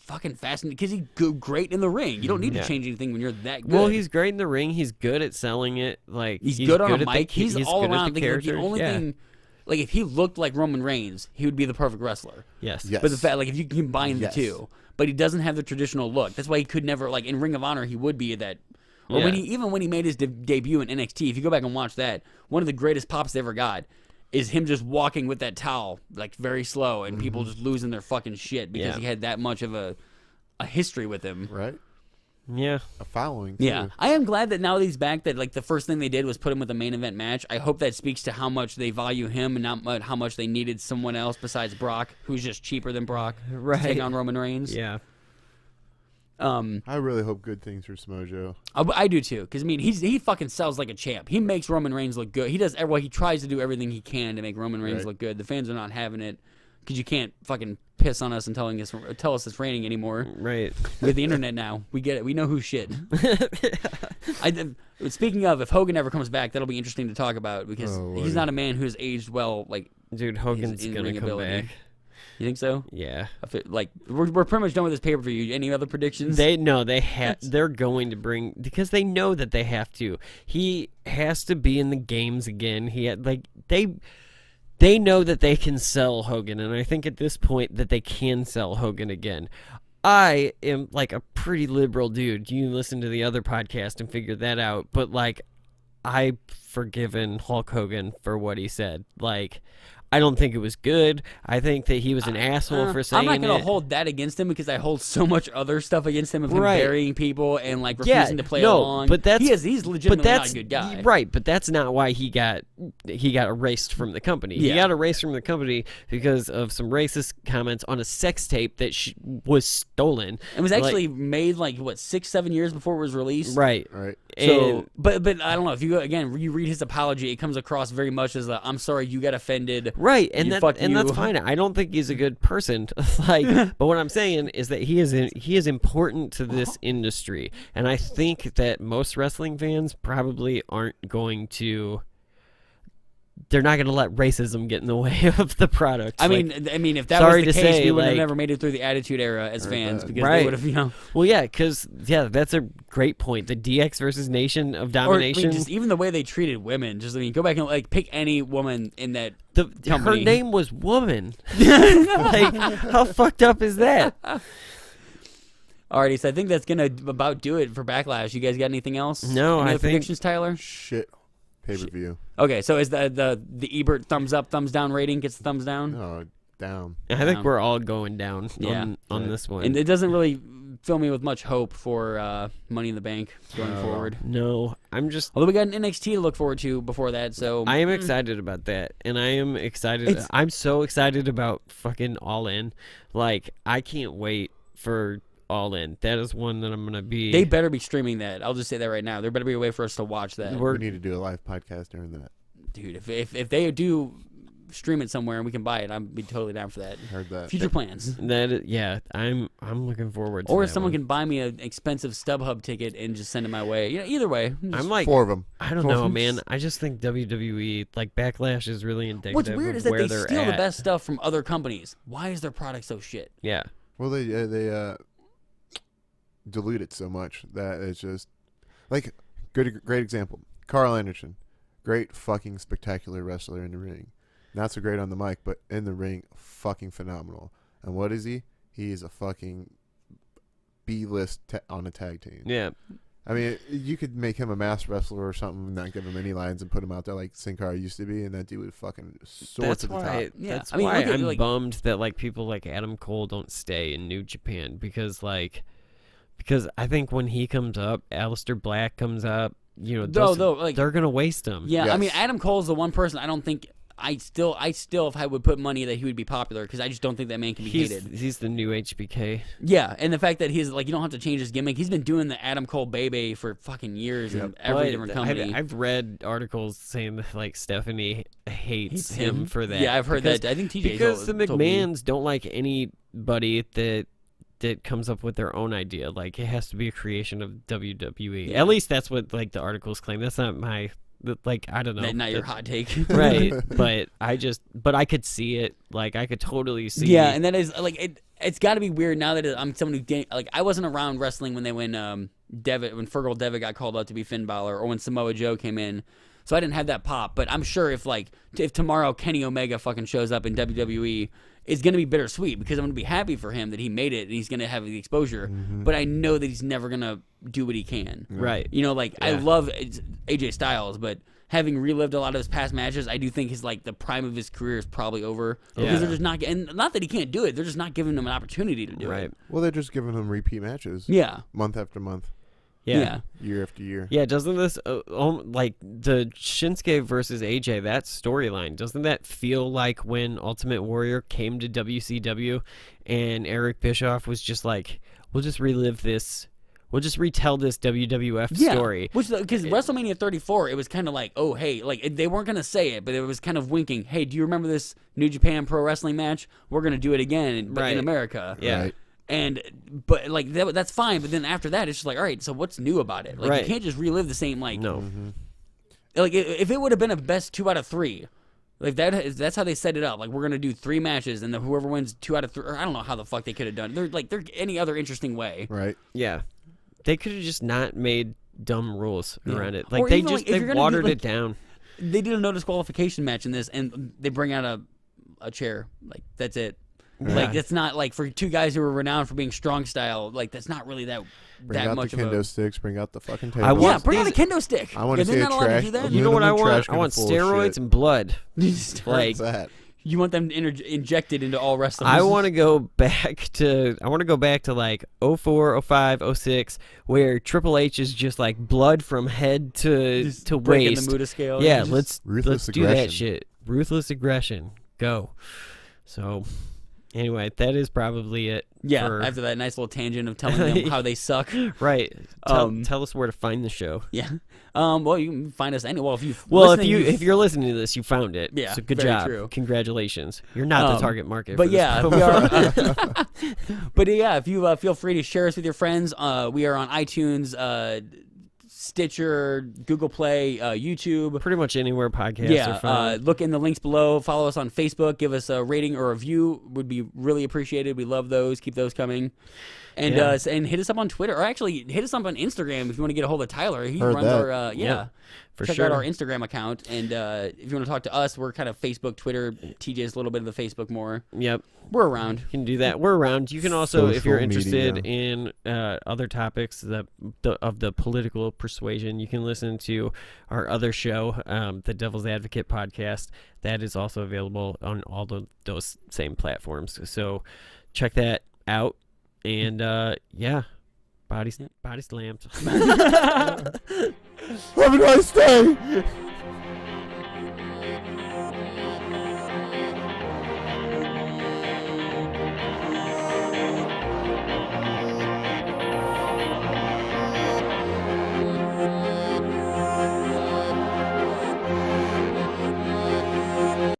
fucking fascinating because he's great in the ring. You don't need to change anything when you're that good. Well, he's great in the ring. He's good at selling it. Like he's good on a mic. He's all good around. At the The character. only thing, like if he looked like Roman Reigns, he would be the perfect wrestler. Yes. Yes. But the fact, like if you combine the two, but he doesn't have the traditional look. That's why he could never, like in Ring of Honor, he would be that. Or when he made his debut in NXT, if you go back and watch that, one of the greatest pops they ever got is him just walking with that towel, like very slow, and people just losing their fucking shit because he had that much of a history with him. Right? Yeah. A following, too. Yeah. I am glad that now that he's back, that like the first thing they did was put him with a main event match. I hope that speaks to how much they value him and not how much they needed someone else besides Brock, who's just cheaper than Brock, to take on Roman Reigns. Yeah. I really hope good things for Samoa Joe. I do too, because I mean he fucking sells like a champ. He makes Roman Reigns look good. He does. Well, he tries to do everything he can to make Roman Reigns look good. The fans are not having it because you can't fucking piss on us and tell us it's raining anymore. Right. We have the internet now. We get it. We know who's shit. Speaking of, if Hogan ever comes back, that'll be interesting to talk about because he's not a man who's aged well. Like, dude, Hogan's gonna come back. You think so? Yeah. Like we're pretty much done with this pay-per-view. Any other predictions? They're going to bring, because they know that they have to. He has to be in the games again. They know that they can sell Hogan, and I think at this point that they can sell Hogan again. I am like a pretty liberal dude. You listen to the other podcast and figure that out. But like, I've forgiven Hulk Hogan for what he said. Like, I don't think it was good. I think that he was an asshole for saying it. I'm not going to hold that against him because I hold so much other stuff against him of him burying people and like refusing to play along. But he's legitimately not a good guy. Right, but that's not why he got erased from the company. He got erased from the company because of some racist comments on a sex tape that was stolen. It was actually made like 6-7 years before it was released. Right. So, but I don't know, if you read his apology, it comes across very much as I'm sorry you got offended. Right, and that's fine. I don't think he's a good person. But what I'm saying is that he is important to this industry, and I think that most wrestling fans probably aren't going to. They're not going to let racism get in the way of the product. I mean, if that was the case, we would have never made it through the Attitude Era as fans because they would have, Well, yeah, because that's a great point. The DX versus Nation of Domination. Just even the way they treated women. Just go back and pick any woman in that company. Her name was Woman. How fucked up is that? Alrighty, so I think that's gonna about do it for Backlash. You guys got anything else? No, Any I other think predictions, Tyler. Shit. Pay-per-view. Okay, so is the Ebert thumbs up, thumbs down rating gets the thumbs down? No, down. I think we're all going down on this one. And it doesn't really fill me with much hope for Money in the Bank going forward. No, I'm just. Although we got an NXT to look forward to before that, so I am excited about that, and I am excited. I'm so excited about fucking All In. Like, I can't wait for All In. That is one that I'm gonna be. They better be streaming that. I'll just say that right now. There better be a way for us to watch that. We need to do a live podcast during that. Dude, if they do stream it somewhere and we can buy it, I'd be totally down for that. Heard that. Future plans. I'm looking forward to or that if someone one. can buy me an expensive StubHub ticket and just send it my way. Either way. I'm like 4 of them. I don't know, man. I just think WWE, like Backlash, is really indicative. What's weird is of that where they they're steal at. the best stuff from other companies. Why is their product so shit? Yeah. Well, they dilute it so much that it's just like great example. Carl Anderson, great fucking spectacular wrestler in the ring. Not so great on the mic, but in the ring, fucking phenomenal. And what is he? He is a fucking B-list on a tag team. Yeah. I mean, you could make him a mass wrestler or something and not give him any lines and put him out there like Sin Cara used to be, and that dude would fucking soar to the top. Yeah. That's I mean, why look at, I'm like- bummed that like people like Adam Cole don't stay in New Japan because I think when he comes up, Aleister Black comes up, they're gonna waste him. Yeah, Yes. I mean, Adam Cole's the one person I don't think I still if I would put money that he would be popular because I just don't think that man can be hated. He's the new HBK. Yeah, and the fact that he's like, you don't have to change his gimmick. He's been doing the Adam Cole Bebe for fucking years in every different company. I've read articles saying that like Stephanie hates him for that. Yeah, I've heard that. I think TJ because the told me. McMahons don't like anybody that comes up with their own idea. Like, it has to be a creation of WWE. Yeah. At least that's what like the articles claim. That's not my I don't know. Not your hot take. Right. But I could see it. Like, I could totally see. Yeah, and that is like it's got to be weird now that I'm someone who like I wasn't around wrestling when when Fergal Devitt got called up to be Finn Balor or when Samoa Joe came in, so I didn't have that pop. But I'm sure if tomorrow Kenny Omega fucking shows up in WWE, it's gonna be bittersweet because I'm gonna be happy for him that he made it and he's gonna have the exposure. But I know that he's never gonna do what he can. Right. You know, like I love AJ Styles, but having relived a lot of his past matches, I do think his the prime of his career is probably over because they're just not, and not that he can't do it, they're just not giving him an opportunity to do it. Well, they're just giving him repeat matches. Yeah. Month after month. Yeah. Year after year. Yeah, doesn't this, like, the Shinsuke versus AJ, that storyline, doesn't that feel like when Ultimate Warrior came to WCW and Eric Bischoff was just like, we'll just relive this, we'll just retell this WWF story. Which, because WrestleMania 34, it was kind of like, oh, hey, like, they weren't going to say it, but it was kind of winking, hey, do you remember this New Japan Pro Wrestling match? We're going to do it again in America. Yeah. Right. But like that's fine. But then after that, it's just like, all right, so what's new about it? Like you can't just relive the same like. No. Like if it would have been a best 2 out of 3, like that's how they set it up. Like we're gonna do 3 matches, and whoever wins 2 out of 3, or I don't know how the fuck they could have done. They're any other interesting way. Right. Yeah. They could have just not made dumb rules around it. Like Or they even, just like, if they you're gonna watered do, it down. They did a no disqualification match in this, and they bring out a chair. Like that's it. Like it's not like for 2 guys who are renowned for being strong style. Like that's not really that Bring out much the of kendo sticks. Bring out the fucking table. bring out a kendo stick. I want to If see they're a not allowed to trash. do that, You know what I want? trash I want can full of steroids shit. and blood. What's Like that? You want them injected into all wrestlers. I want to go back to like 04, 05, 06 where Triple H is just like blood from head to breaking waist. the Muda scale. Yeah, Just- let's do aggression. that shit. Ruthless aggression. Go. So anyway, that is probably it. Yeah, for- after that nice little tangent of telling them how they suck. Right. Tell us where to find the show. Yeah. Well, you can find us anywhere. If you're listening to this, you found it. Yeah, So good very job. true. Congratulations. You're not the target market. But for this yeah, promo. we are. But yeah, if you feel free to share us with your friends, we are on iTunes, Stitcher, Google Play, YouTube. Pretty much anywhere podcasts are found. Look in the links below. Follow us on Facebook. Give us a rating or a review. Would be really appreciated. We love those. Keep those coming. And and hit us up on Twitter, or actually hit us up on Instagram if you want to get a hold of Tyler. He runs that. our for check sure. out our Instagram account. And if you want to talk to us, we're kind of Facebook, Twitter. TJ's a little bit of the Facebook more. Yep. We're around. You can do that. We're around. You can also, if you're Social interested media. in other topics of the political persuasion, you can listen to our other show, the Devil's Advocate podcast. That is also available on all those same platforms. So check that out. And body slammed. Have a nice day.